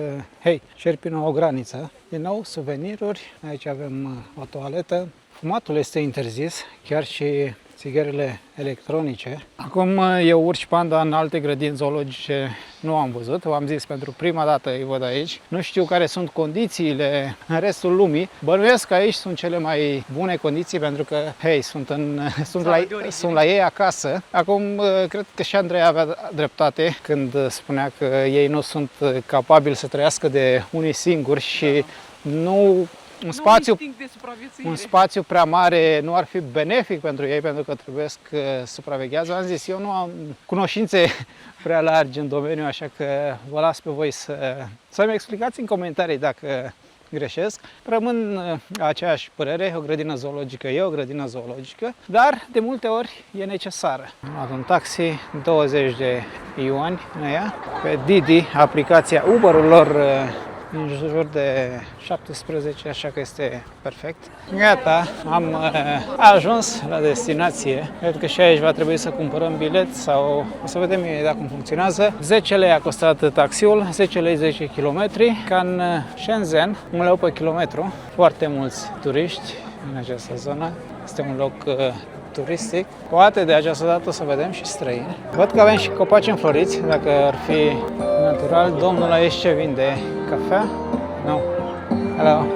hei, șerpii nu au graniță. Din nou, suveniruri. Aici avem o toaletă. Fumatul este interzis, chiar și țigările electronice. Acum eu urși panda în alte grădini zoologice nu am văzut, v-am zis, pentru prima dată îi văd aici. Nu știu care sunt condițiile în restul lumii. Bănuiesc că aici sunt cele mai bune condiții pentru că, hei, sunt la ei acasă. Acum, cred că și Andrei avea dreptate când spunea că ei nu sunt capabili să trăiască de unii singuri și nu... Un spațiu prea mare nu ar fi benefic pentru ei, pentru că trebuie să supraveghează. Am zis, eu nu am cunoștințe prea largi în domeniu, așa că vă las pe voi să-mi explicați în comentarii dacă greșesc. Rămân aceeași părere, o grădină zoologică e o grădină zoologică, dar de multe ori e necesară. Am luat un taxi, 20 de yuani în ea, pe Didi, aplicația Uber-urilor, în jur de 17, așa că este perfect. Gata, am ajuns la destinație. Cred că și aici va trebui să cumpărăm bilet sau o să vedem imediat cum funcționează. 10 lei a costat taxiul, 10 lei 10 km, ca în Shenzhen, 1 leu pe kilometru. Foarte mulți turiști în această zonă. Este un loc turistic. Poate de această dată o să vedem și străini. Văd că avem și copaci înfloriți, dacă ar fi natural. Domnul aici ce vinde? Cafea? Nu. Hello.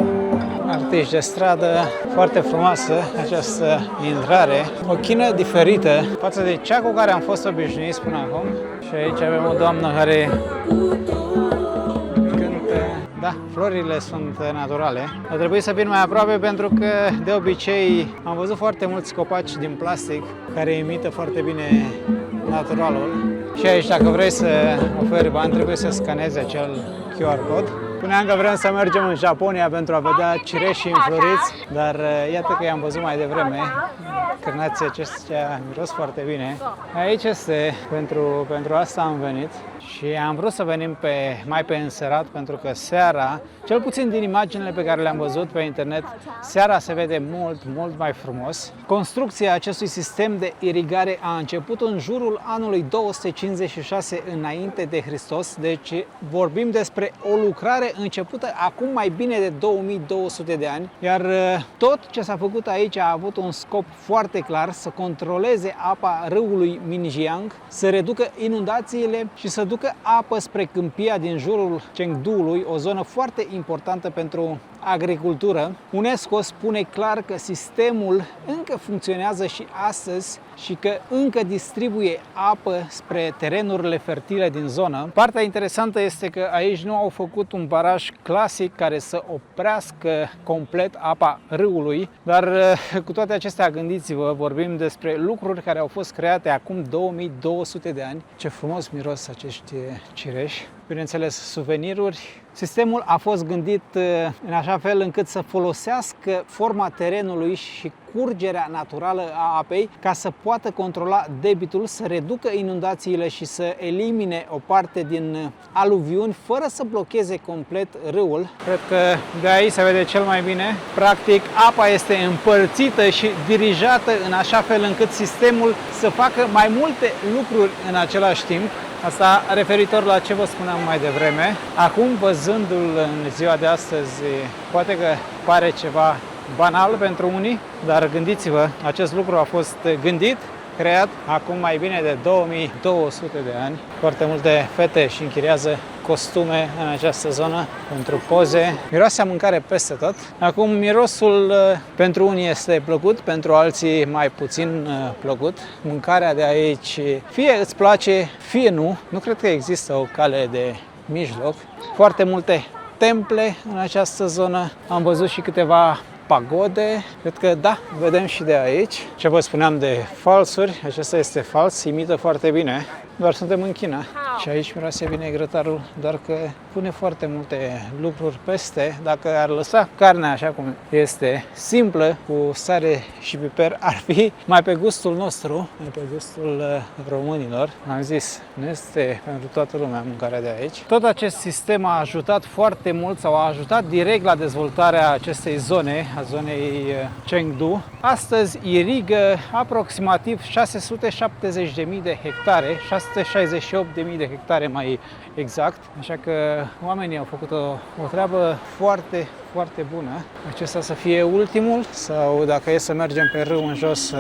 Artiști de stradă, foarte frumoasă această intrare. O chină diferită față de cea cu care am fost obișnuiți până acum. Și aici avem o doamnă care da, florile sunt naturale. A trebuit să vin mai aproape pentru că de obicei am văzut foarte mulți copaci din plastic care imită foarte bine naturalul. Și aici, dacă vrei să oferi bani, trebuie să scanezi acel QR code. Spuneam că vrem să mergem în Japonia pentru a vedea cireșii înfloriți, dar iată că i-am văzut mai devreme. Cârnații aceștia miros foarte bine. Aici este, pentru asta am venit și am vrut să venim mai pe înserat pentru că seara, cel puțin din imaginile pe care le-am văzut pe internet, seara se vede mult mai frumos. Construcția acestui sistem de irigare a început în jurul anului 256 înainte de Hristos, deci vorbim despre o lucrare începută acum mai bine de 2200 de ani, iar tot ce s-a făcut aici a avut un scop foarte clar, să controleze apa râului Minjiang, să reducă inundațiile și să ducă apă spre câmpia din jurul Chengduului, o zonă foarte importantă pentru agricultură. UNESCO spune clar că sistemul încă funcționează și astăzi și că încă distribuie apă spre terenurile fertile din zonă. Partea interesantă este că aici nu au făcut un baraj clasic care să oprească complet apa râului, dar cu toate acestea, gândiți-vă, vorbim despre lucruri care au fost create acum 2200 de ani. Ce frumos miros acești cireși. Bineînțeles, suveniruri. Sistemul a fost gândit în așa fel încât să folosească forma terenului și curgerea naturală a apei ca să poată controla debitul, să reducă inundațiile și să elimine o parte din aluviuni fără să blocheze complet râul. Cred că de aici se vede cel mai bine. Practic, apa este împărțită și dirijată în așa fel încât sistemul să facă mai multe lucruri în același timp. Asta referitor la ce vă spuneam mai devreme. Acum, văzându-l în ziua de astăzi, poate că pare ceva banal pentru unii, dar gândiți-vă, acest lucru a fost gândit, creat acum mai bine de 2200 de ani. Foarte multe fete își închiriază costume în această zonă pentru poze. Miroase a mâncare peste tot. Acum, mirosul pentru unii este plăcut, pentru alții mai puțin plăcut. Mâncarea de aici fie îți place, fie nu. Nu cred că există o cale de mijloc. Foarte multe temple în această zonă. Am văzut și câteva pagode. Cred că da, vedem și de aici. Ce vă spuneam de falsuri, acesta este fals, imită foarte bine. Doar suntem în China și aici miroase bine grătarul, doar că pune foarte multe lucruri peste. Dacă ar lăsa carnea așa cum este, simplă, cu sare și piper, ar fi mai pe gustul nostru, mai pe gustul românilor. Am zis, nu este pentru toată lumea mâncarea de aici. Tot acest sistem a ajutat foarte mult sau a ajutat direct la dezvoltarea acestei zone, a zonei Chengdu. Astăzi irigă aproximativ 670.000 de hectare, 668.000 de hectare mai exact, așa că oamenii au făcut o treabă foarte, foarte bună. Acesta să fie ultimul sau dacă e să mergem pe râu în jos,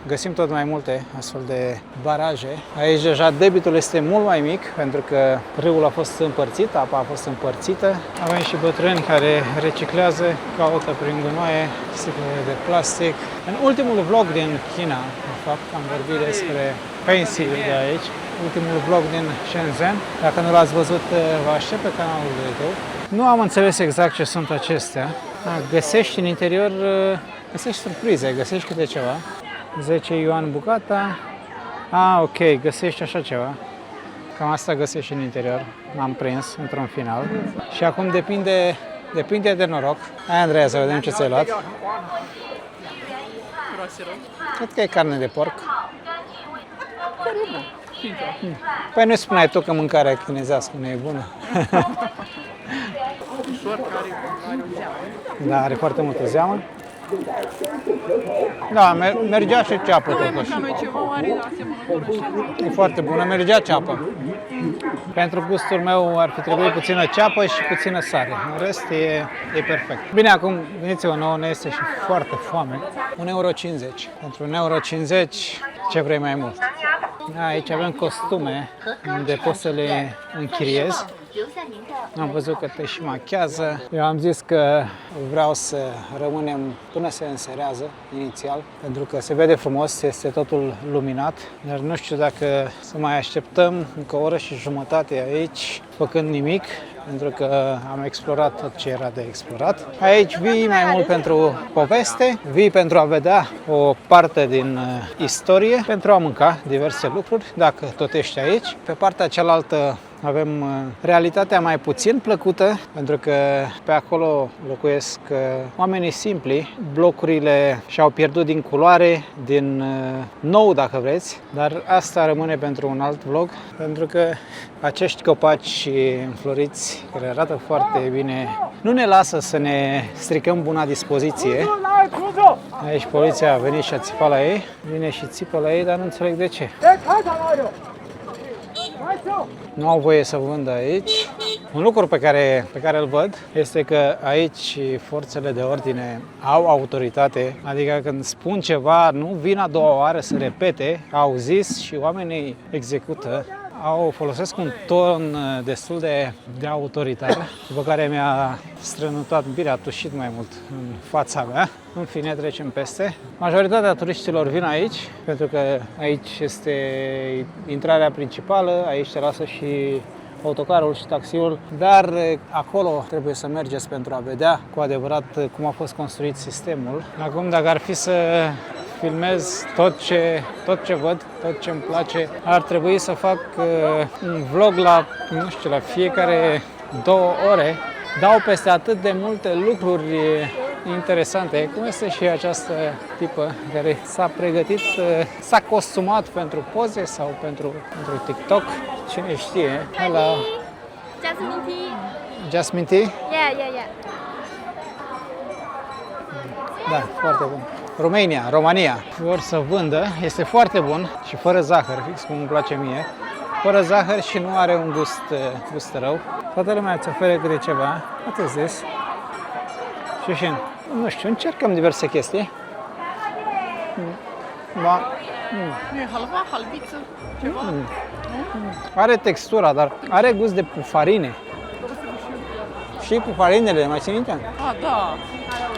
găsim tot mai multe astfel de baraje. Aici deja debitul este mult mai mic pentru că râul a fost împărțit, apa a fost împărțită. Avem și bătrâni care reciclează, caută prin gunoaie sticlele de plastic. În ultimul vlog din China, de fapt, am vorbit despre pensiile de aici. Ultimul vlog din Shenzhen. Dacă nu l-ați văzut, vă aștept pe canalul de YouTube. Nu am înțeles exact ce sunt acestea. Găsești în interior, găsești surprize, găsești câte ceva. 10 yuan bucata. Ok, găsești așa ceva. Cam asta găsești în interior. M-am prins într-un final. Și acum depinde de noroc. Hai, Andreea, să vedem ce ți-ai luat. Cred că e carne de porc. Păi nu spuneai tu că mâncarea chinezească nu e bună? Da, are foarte multă zeamă. Da, mergea și ceapă totuși. E foarte bună, mergea ceapă. Pentru gustul meu ar fi trebuit puțină ceapă și puțină sare. În rest e perfect. Bine, acum gândiți-vă, nouă ne este și foarte foame. 1,50 euro. Pentru 1,50 euro ce vrei mai mult? Aici avem costume unde poți să le închiriezi. Am văzut că te și machează. Eu am zis că vreau să rămânem până se înserează inițial, pentru că se vede frumos, este totul luminat, dar nu știu dacă să mai așteptăm încă o oră și jumătate aici, făcând nimic, pentru că am explorat tot ce era de explorat. Aici vii mai mult pentru poveste, vii pentru a vedea o parte din istorie, pentru a mânca diverse lucruri, dacă tot ești aici. Pe partea cealaltă avem realitatea mai puțin plăcută, pentru că pe acolo locuiesc oamenii simpli. Blocurile și-au pierdut din culoare, din nou dacă vreți, dar asta rămâne pentru un alt vlog, pentru că acești copaci înfloriți, care arată foarte bine, nu ne lasă să ne stricăm buna dispoziție. Aici poliția a venit și a țipat la ei, vine și țipă la ei, dar nu înțeleg de ce. Nu au voie să vândă aici. Un lucru pe care îl văd este că aici forțele de ordine au autoritate, adică când spun ceva, nu vin a doua oară să repete, au zis și oamenii execută. Folosesc un ton destul de autoritar, după care mi-a strănutat bine, a tușit mai mult în fața mea. În fine, trecem peste. Majoritatea turiștilor vin aici, pentru că aici este intrarea principală, aici te lasă și autocarul și taxiul, dar acolo trebuie să mergeți pentru a vedea cu adevărat cum a fost construit sistemul. Acum, dacă ar fi să filmez tot ce văd, tot ce îmi place, ar trebui să fac un vlog la fiecare 2 ore. Dau peste atât de multe lucruri interesante, cum este și această tipă care s-a pregătit, s-a costumat pentru poze sau pentru TikTok, cine știe. Hello. Jasmine tea. Jasmine tea? Yeah. Da, foarte bun. România. Vor să vândă, este foarte bun și fără zahăr, fix cum îmi place mie. Fără zahăr și nu are un gust rău. Toată lumea îți oferă câte ceva, atât zis. Și nu știu, încercăm diverse chestii. E halva, halviță, ceva? Are textura, dar are gust de pufarine. Și pufarinele, mai țin minte? Ah, da.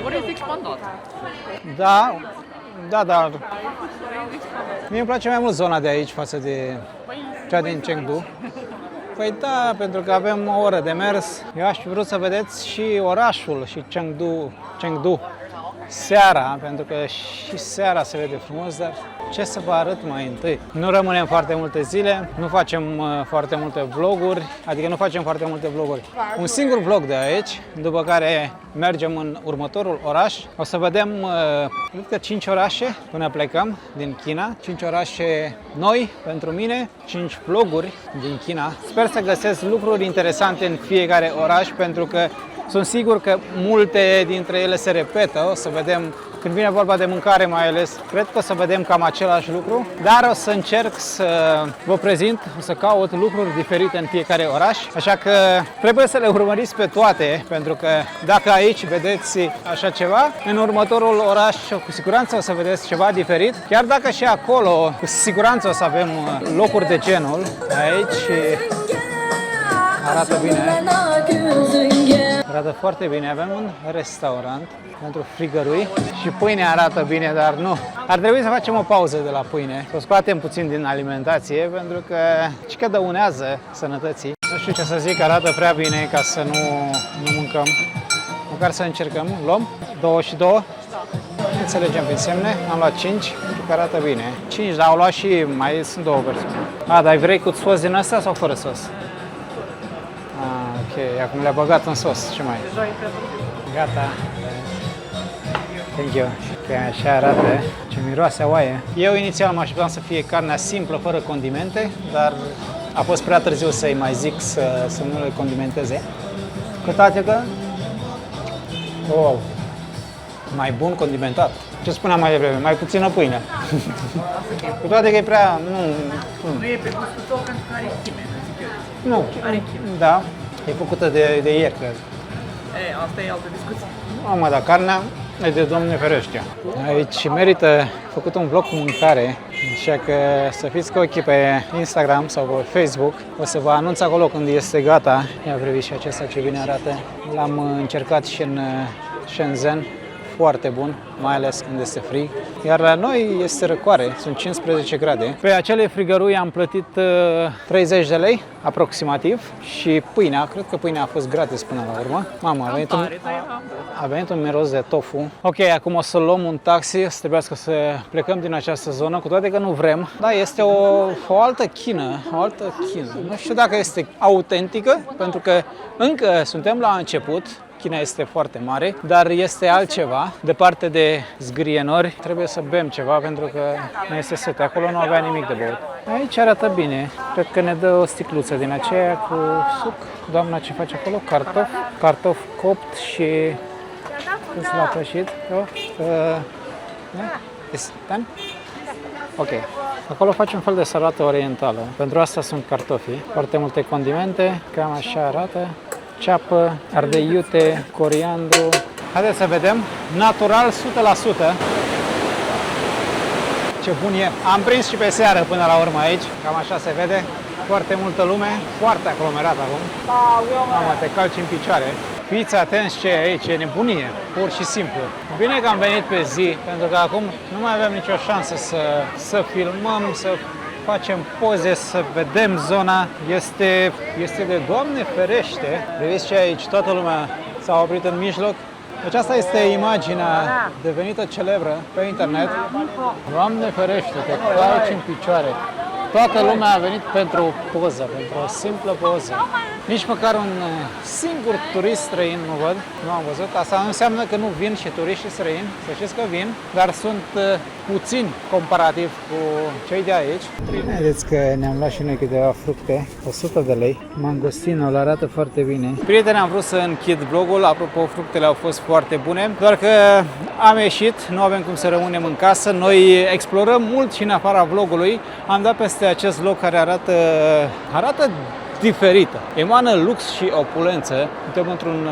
Ori este expandat. Da, dar mie îmi place mai mult zona de aici față de cea din Chengdu. Păi da, pentru că avem o oră de mers. Eu aș fi vrut să vedeți și orașul și Chengdu seara, pentru că și seara se vede frumos, dar ce să vă arăt mai întâi? Nu rămânem foarte multe zile, nu facem foarte multe vloguri, adică nu facem foarte multe vloguri. Un singur vlog de aici, după care mergem în următorul oraș. O să vedem, cred că 5 orașe până plecăm din China, 5 orașe noi pentru mine, 5 vloguri din China. Sper să găsesc lucruri interesante în fiecare oraș, pentru că sunt sigur că multe dintre ele se repetă. O să vedem, când vine vorba de mâncare mai ales, cred că o să vedem cam același lucru, dar o să încerc să vă prezint, o să caut lucruri diferite în fiecare oraș, așa că trebuie să le urmăriți pe toate, pentru că dacă aici vedeți așa ceva, în următorul oraș cu siguranță o să vedeți ceva diferit, chiar dacă și acolo cu siguranță o să avem locuri de genul. Aici arată bine. Arată foarte bine. Avem un restaurant pentru frigărui și pâinea arată bine, dar nu. Ar trebui să facem o pauză de la pâine, să o scoatem puțin din alimentație, pentru că și că dăunează sănătății. Nu știu ce să zic, arată prea bine ca să nu mâncăm. Măcar să încercăm. Luăm 22. Înțelegem prin semne. Am luat 5, pentru că arată bine. 5, dar au luat și mai sunt 2 persoane. Dar vrei cu sos din asta sau fără sos? Ok, acum le-a băgat în sos. Ce mai? Gata. Thank you. Că așa arată, ce miroase a oaie. Eu inițial mă așteptam să fie carnea simplă, fără condimente, dar a fost prea târziu să-i mai zic să nu le condimenteze. Cu toate că... Wow! Mai bun condimentat. Ce spuneam mai devreme? Mai puțină pâine. Cu toate că e prea... Nu e pe gustul tău pentru că are chime, zic eu. Nu. Are chime. Da. E făcută de ieri, cred. Asta e altă discuție. Mamă, dar carnea e de Doamne ferește. Aici merită făcut un vlog cu mâncare, așa că să fiți cu ochii pe Instagram sau pe Facebook. O să vă anunț acolo când este gata. Ia priviți și acesta ce bine arată. L-am încercat și în Shenzhen. Foarte bun, mai ales când este frig. Iar la noi este răcoare, sunt 15 grade. Pe acele frigărui am plătit 30 de lei, aproximativ, și pâinea, cred că pâinea a fost gratis până la urmă. Mamă, a venit un miros de tofu. Ok, acum o să luăm un taxi, să trebuiască să plecăm din această zonă, cu toate că nu vrem. Da, este o altă China, Nu știu dacă este autentică, pentru că încă suntem la început. China este foarte mare, dar este altceva. Departe de zgârienori, trebuie să bem ceva pentru că ne este sete. Acolo nu avea nimic de băut. Aici arată bine. Cred că ne dă o sticluță din aceea cu suc. Doamna ce face acolo? Cartof copt și la prășit. Ok. Acolo face un fel de salată orientală. Pentru asta sunt cartofii. Foarte multe condimente. Cam așa arată. Ceapă, ardei iute, coriandru. Haideți să vedem. Natural 100%. Ce bun e. Am prins și pe seară până la urmă aici. Cam așa se vede. Foarte multă lume. Foarte aglomerat acum. Mamă, te calci în picioare. Fiți atenți ce e aici. E nebunie. Pur și simplu. Bine că am venit pe zi, pentru că acum nu mai avem nicio șansă să filmăm, să facem poze, să vedem zona. Este de Doamne ferește. Vedeți ce aici, toată lumea s-a oprit în mijloc. Deci asta este imaginea devenită celebră pe internet. Doamne ferește, te calci în picioare. Toată lumea a venit pentru o poză, pentru o simplă poză. Nici măcar un singur turist străin nu văd, nu am văzut. Asta nu înseamnă că nu vin și turiști străini, să știți că vin, dar sunt puțini comparativ cu cei de aici. Vedeți că ne-am luat și noi câteva fructe, 100 de lei. Mangostinul arată foarte bine. Prieteni, am vrut să închid vlogul, apropo, fructele au fost foarte bune, doar că am ieșit, nu avem cum să rămânem în casă. Noi explorăm mult și în afara vlogului. Am dat peste acest loc care arată diferită. Emană lux și opulență. Suntem într-un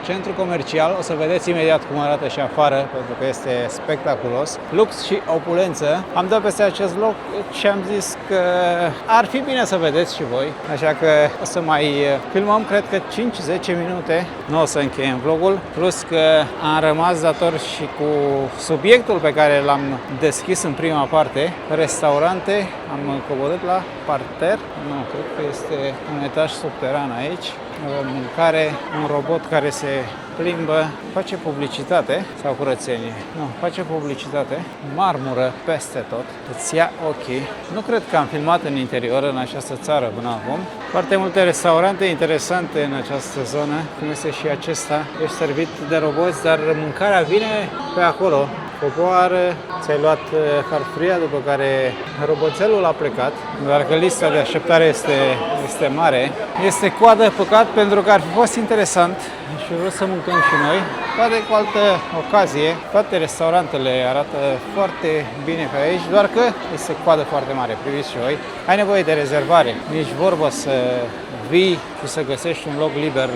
centru comercial, o să vedeți imediat cum arată și afară, pentru că este spectaculos. Lux și opulență. Am dat peste acest loc și am zis că ar fi bine să vedeți și voi, așa că o să mai filmăm, cred că 5-10 minute. Nu o să încheiem vlogul, plus că am rămas dator și cu subiectul pe care l-am deschis în prima parte, restaurante. Am coborât la parter, nu, cred că este un un etaj subteran aici. Avem mâncare, un robot care se plimbă, face publicitate sau curățenie? Nu, face publicitate, marmură peste tot, îți ia ochii. Nu cred că am filmat în interior în această țară până acum. Foarte multe restaurante interesante în această zonă, cum este și acesta. Ești servit de roboți, dar mâncarea vine pe acolo. Coboară, ți-ai luat farfuria, după care roboțelul a plecat, doar că lista de așteptare este mare. Este coadă, păcat, pentru că ar fi fost interesant și vreau să mâncăm și noi. Poate cu altă ocazie, toate restaurantele arată foarte bine pe aici, doar că este coadă foarte mare, priviți și voi. Ai nevoie de rezervare, nici vorbă să vii și să găsești un loc liber.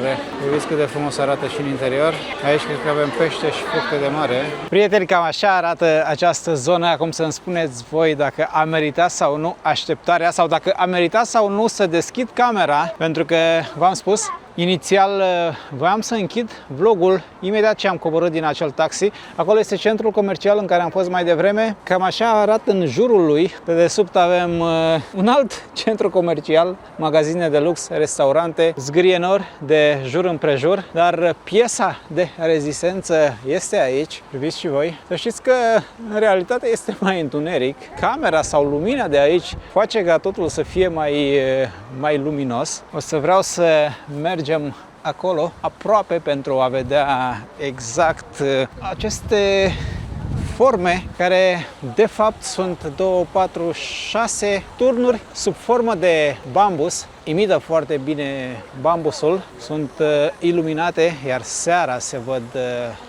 Vedeți cât de frumos arată și în interior. Aici cred că avem pește și fructe de mare. Prieteni, cam așa arată această zonă. Acum să-mi spuneți voi dacă a meritat sau nu așteptarea sau dacă a meritat sau nu să deschid camera, pentru că v-am spus, inițial voiam să închid vlogul imediat ce am coborât din acel taxi. Acolo este centrul comercial în care am fost mai devreme. Cam așa arată în jurul lui. Pe desubt avem un alt centru comercial, magazine de lux, restaurante, zgârienori de jur împrejur, dar piesa de rezistență este aici. Priviți și voi. Să știți că în realitate este mai întuneric. Camera sau lumina de aici face ca totul să fie mai luminos. O să vreau să mergem acolo aproape pentru a vedea exact aceste forme care de fapt sunt 2, 4, 6 turnuri sub formă de bambus. Imită foarte bine bambusul, sunt iluminate, iar seara se văd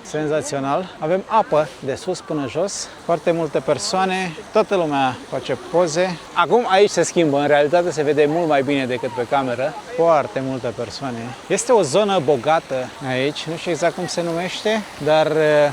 senzațional. Avem apă de sus până jos, foarte multe persoane, toată lumea face poze. Acum aici se schimbă, în realitate se vede mult mai bine decât pe cameră. Foarte multe persoane. Este o zonă bogată aici, nu știu exact cum se numește, dar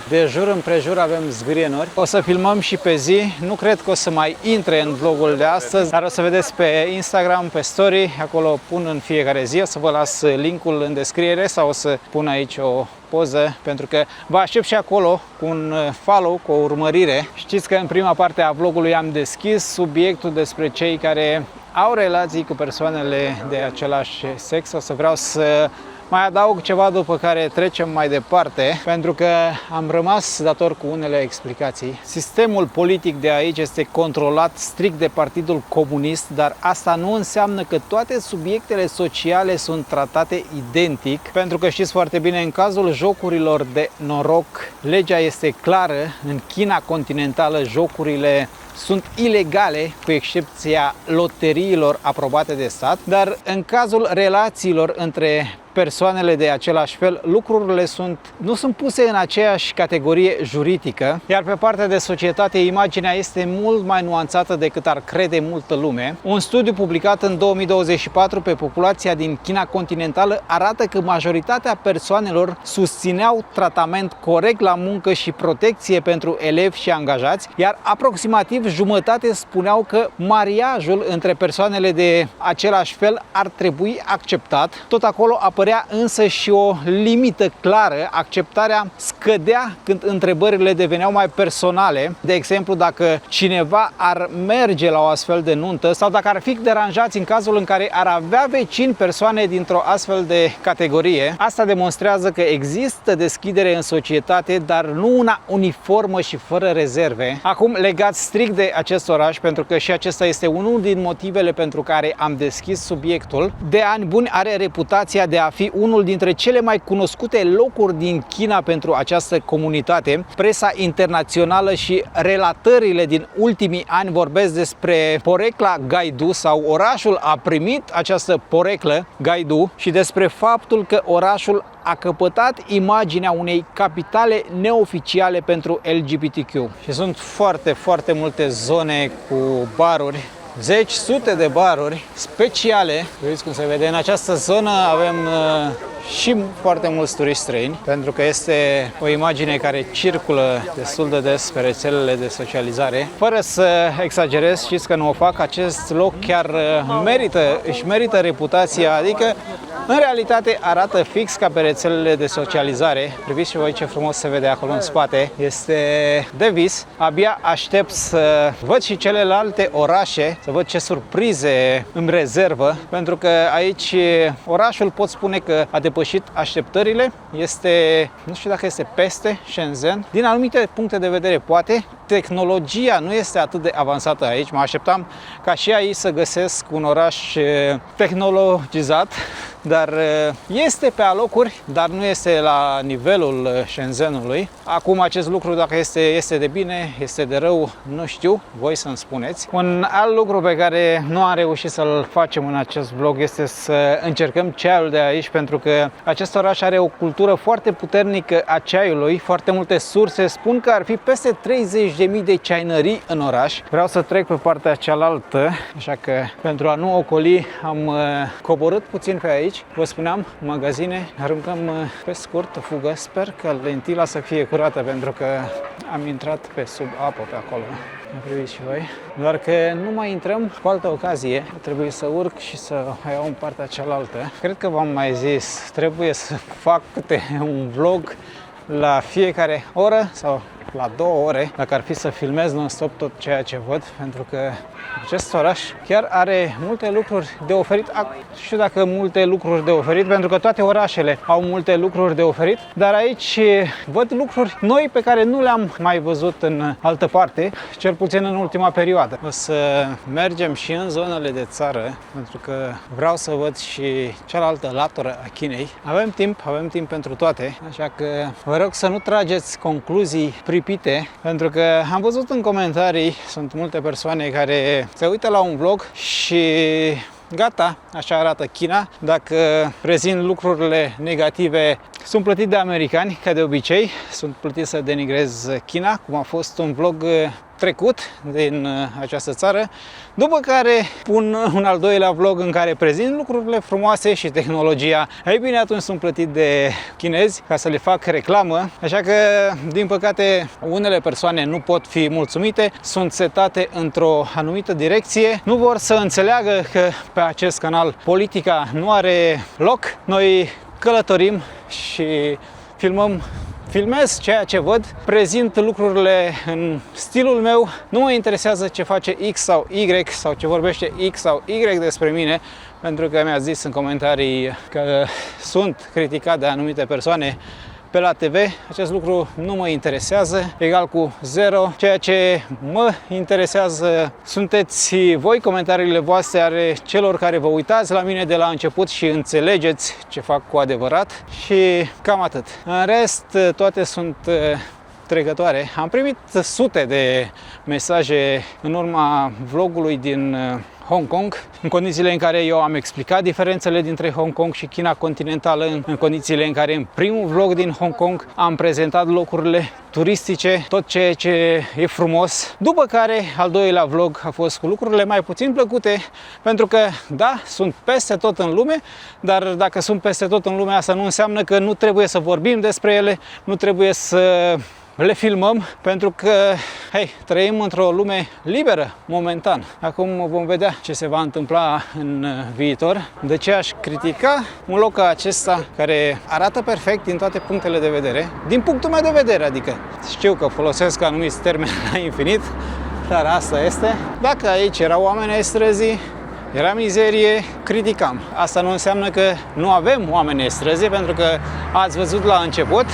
de jur împrejur avem zgârienori. O să filmăm și pe zi, nu cred că o să mai intre în vlogul de astăzi, dar o să vedeți pe Instagram, pe story, acolo pun în fiecare zi, o să vă las linkul în descriere sau o să pun aici o poză, pentru că vă aștept și acolo cu un follow, cu o urmărire. Știți că în prima parte a vlogului am deschis subiectul despre cei care au relații cu persoanele de același sex. O să vreau să mai adaug ceva după care trecem mai departe, pentru că am rămas dator cu unele explicații. Sistemul politic de aici este controlat strict de Partidul Comunist, dar asta nu înseamnă că toate subiectele sociale sunt tratate identic, pentru că știți foarte bine, în cazul jocurilor de noroc, legea este clară. În China continentală jocurile sunt ilegale, cu excepția loteriilor aprobate de stat, dar în cazul relațiilor între persoanele de același fel, lucrurile nu sunt puse în aceeași categorie juridică, iar pe partea de societate imaginea este mult mai nuanțată decât ar crede multă lume. Un studiu publicat în 2024 pe populația din China continentală arată că majoritatea persoanelor susțineau tratament corect la muncă și protecție pentru elevi și angajați, iar aproximativ jumătate spuneau că mariajul între persoanele de același fel ar trebui acceptat. Tot acolo apărea însă și o limită clară. Acceptarea scădea când întrebările deveneau mai personale. De exemplu, dacă cineva ar merge la o astfel de nuntă sau dacă ar fi deranjați în cazul în care ar avea vecini persoane dintr-o astfel de categorie. Asta demonstrează că există deschidere în societate, dar nu una uniformă și fără rezerve. Acum, legat strict de acest oraș, pentru că și acesta este unul din motivele pentru care am deschis subiectul, de ani buni are reputația de a fi unul dintre cele mai cunoscute locuri din China pentru această comunitate. Presa internațională și relatările din ultimii ani vorbesc despre porecla Gaidu, sau orașul a primit această poreclă Gaidu, și despre faptul că orașul a căpătat imaginea unei capitale neoficiale pentru LGBTQ. Și sunt foarte multe zone cu baruri, zeci, sute de baruri speciale. Vedeți cum se vede, în această zonă avem și foarte mulți turiști străini, pentru că este o imagine care circulă destul de des pe rețelele de socializare. Fără să exagerez, știți că nu o fac, acest loc chiar își merită reputația, adică În realitate arată fix ca pe rețelele de socializare. Priviți și voi ce frumos se vede acolo în spate. Este de vis. Abia aștept să văd și celelalte orașe, să văd ce surprize îmi rezervă, pentru că aici orașul pot spune că a depășit așteptările. Este, nu știu dacă este peste Shenzhen. Din anumite puncte de vedere poate. Tehnologia nu este atât de avansată aici. Mă așteptam ca și aici să găsesc un oraș tehnologizat, dar este pe alocuri, dar nu este la nivelul Shenzhenului. Acum acest lucru, dacă este de bine, este de rău, nu știu, voi să-mi spuneți. Un alt lucru pe care nu am reușit să-l facem în acest vlog este să încercăm ceaiul de aici, pentru că acest oraș are o cultură foarte puternică a ceaiului, foarte multe surse. Spun că ar fi peste 30.000 de ceainării în oraș. Vreau să trec pe partea cealaltă, așa că pentru a nu ocoli am coborât puțin pe aici. Vă spuneam, magazine, aruncăm pe scurt o fugă. Sper că lentila să fie curată, pentru că am intrat pe sub apă pe acolo. Priviți și voi. Doar că nu mai intrăm cu altă ocazie. Trebuie să urc și să iau în partea cealaltă. Cred că v-am mai zis, trebuie să fac câte un vlog la fiecare oră sau la 2 ore, dacă ar fi să filmez non-stop tot ceea ce văd, pentru că acest oraș chiar are multe lucruri de oferit. Nu știu dacă multe lucruri de oferit, pentru că toate orașele au multe lucruri de oferit, dar aici văd lucruri noi pe care nu le-am mai văzut în altă parte, cel puțin în ultima perioadă. O să mergem și în zonele de țară, pentru că vreau să văd și cealaltă latură a Chinei. Avem timp pentru toate, așa că vă rog să nu trageți concluzii pripite, pentru că am văzut în comentarii, sunt multe persoane care se uită la un vlog și gata, așa arată China. Dacă prezint lucrurile negative, sunt plătit de americani, ca de obicei, sunt plătit să denigrez China, cum a fost un vlog trecut din această țară, după care pun un al doilea vlog în care prezint lucrurile frumoase și tehnologia. Ei bine, atunci sunt plătit de chinezi ca să le fac reclamă, așa că, din păcate, unele persoane nu pot fi mulțumite, sunt setate într-o anumită direcție, nu vor să înțeleagă că pe acest canal politica nu are loc. Noi călătorim și filmez ceea ce văd, prezint lucrurile în stilul meu, nu mă interesează ce face X sau Y sau ce vorbește X sau Y despre mine, pentru că mi-a zis în comentarii că sunt criticat de anumite persoane pe la TV. Acest lucru nu mă interesează, egal cu 0. Ceea ce mă interesează sunteți voi, comentariile voastre ale celor care vă uitați la mine de la început și înțelegeți ce fac cu adevărat, și cam atât. În rest, toate sunt trecătoare. Am primit sute de mesaje în urma vlogului din Hong Kong, în condițiile în care eu am explicat diferențele dintre Hong Kong și China continentală, în condițiile în care în primul vlog din Hong Kong am prezentat locurile turistice, tot ceea ce e frumos, după care al doilea vlog a fost cu lucrurile mai puțin plăcute, pentru că, da, sunt peste tot în lume, dar dacă sunt peste tot în lume, asta nu înseamnă că nu trebuie să vorbim despre ele, nu trebuie să le filmăm, pentru că, hei, trăim într-o lume liberă, momentan. Acum vom vedea ce se va întâmpla în viitor. De ce aș critica un loc ca acesta, care arată perfect din toate punctele de vedere, din punctul meu de vedere, adică știu că folosesc anumiți termeni la infinit, dar asta este. Dacă aici erau oameni ai străzii, era mizerie, criticam. Asta nu înseamnă că nu avem oameni ai străzii, pentru că ați văzut la început,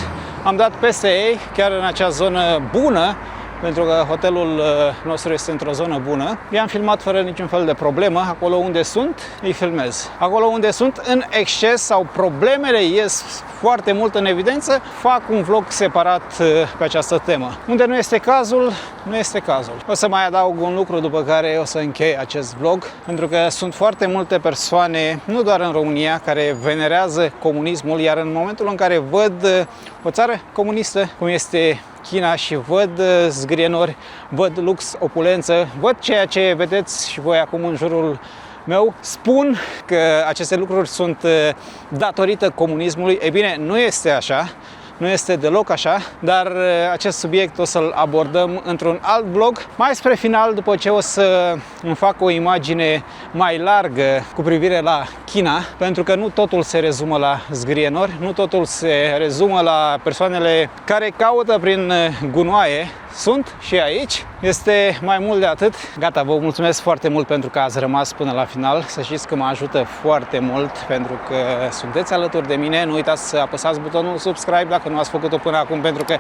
am dat peste ei, chiar în acea zonă bună, pentru că hotelul nostru este într-o zonă bună. I-am filmat fără niciun fel de problemă. Acolo unde sunt, îi filmez. Acolo unde sunt în exces sau problemele ies foarte mult în evidență, fac un vlog separat pe această temă. Unde nu este cazul, nu este cazul. O să mai adaug un lucru după care o să închei acest vlog, pentru că sunt foarte multe persoane, nu doar în România, care venerează comunismul, iar în momentul în care văd o țară comunistă, cum este China, și văd zgrienori, văd lux, opulență, văd ceea ce vedeți și voi acum în jurul meu, spun că aceste lucruri sunt datorită comunismului. E bine, nu este așa. nu este deloc așa, dar acest subiect o să-l abordăm într-un alt vlog. Mai spre final, după ce o să îmi fac o imagine mai largă cu privire la China, pentru că nu totul se rezumă la zgârienori, nu totul se rezumă la persoanele care caută prin gunoaie. Sunt și aici, este mai mult de atât. Gata, vă mulțumesc foarte mult pentru că ați rămas până la final. Să știți că mă ajută foarte mult pentru că sunteți alături de mine. Nu uitați să apăsați butonul subscribe dacă nu ați făcut-o până acum, pentru că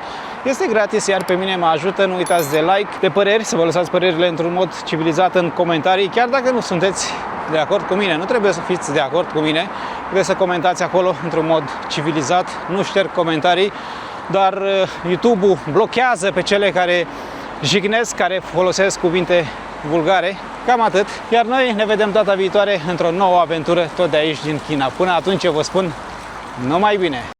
este gratis, iar pe mine mă ajută. Nu uitați de like, de păreri, să vă lăsați părerile într-un mod civilizat în comentarii, chiar dacă nu sunteți de acord cu mine. Nu trebuie să fiți de acord cu mine, trebuie să comentați acolo într-un mod civilizat, nu șterg comentarii, dar YouTube-ul blochează pe cele care jignesc, care folosesc cuvinte vulgare. Cam atât. Iar noi ne vedem data viitoare într-o nouă aventură tot de aici din China. Până atunci vă spun numai bine!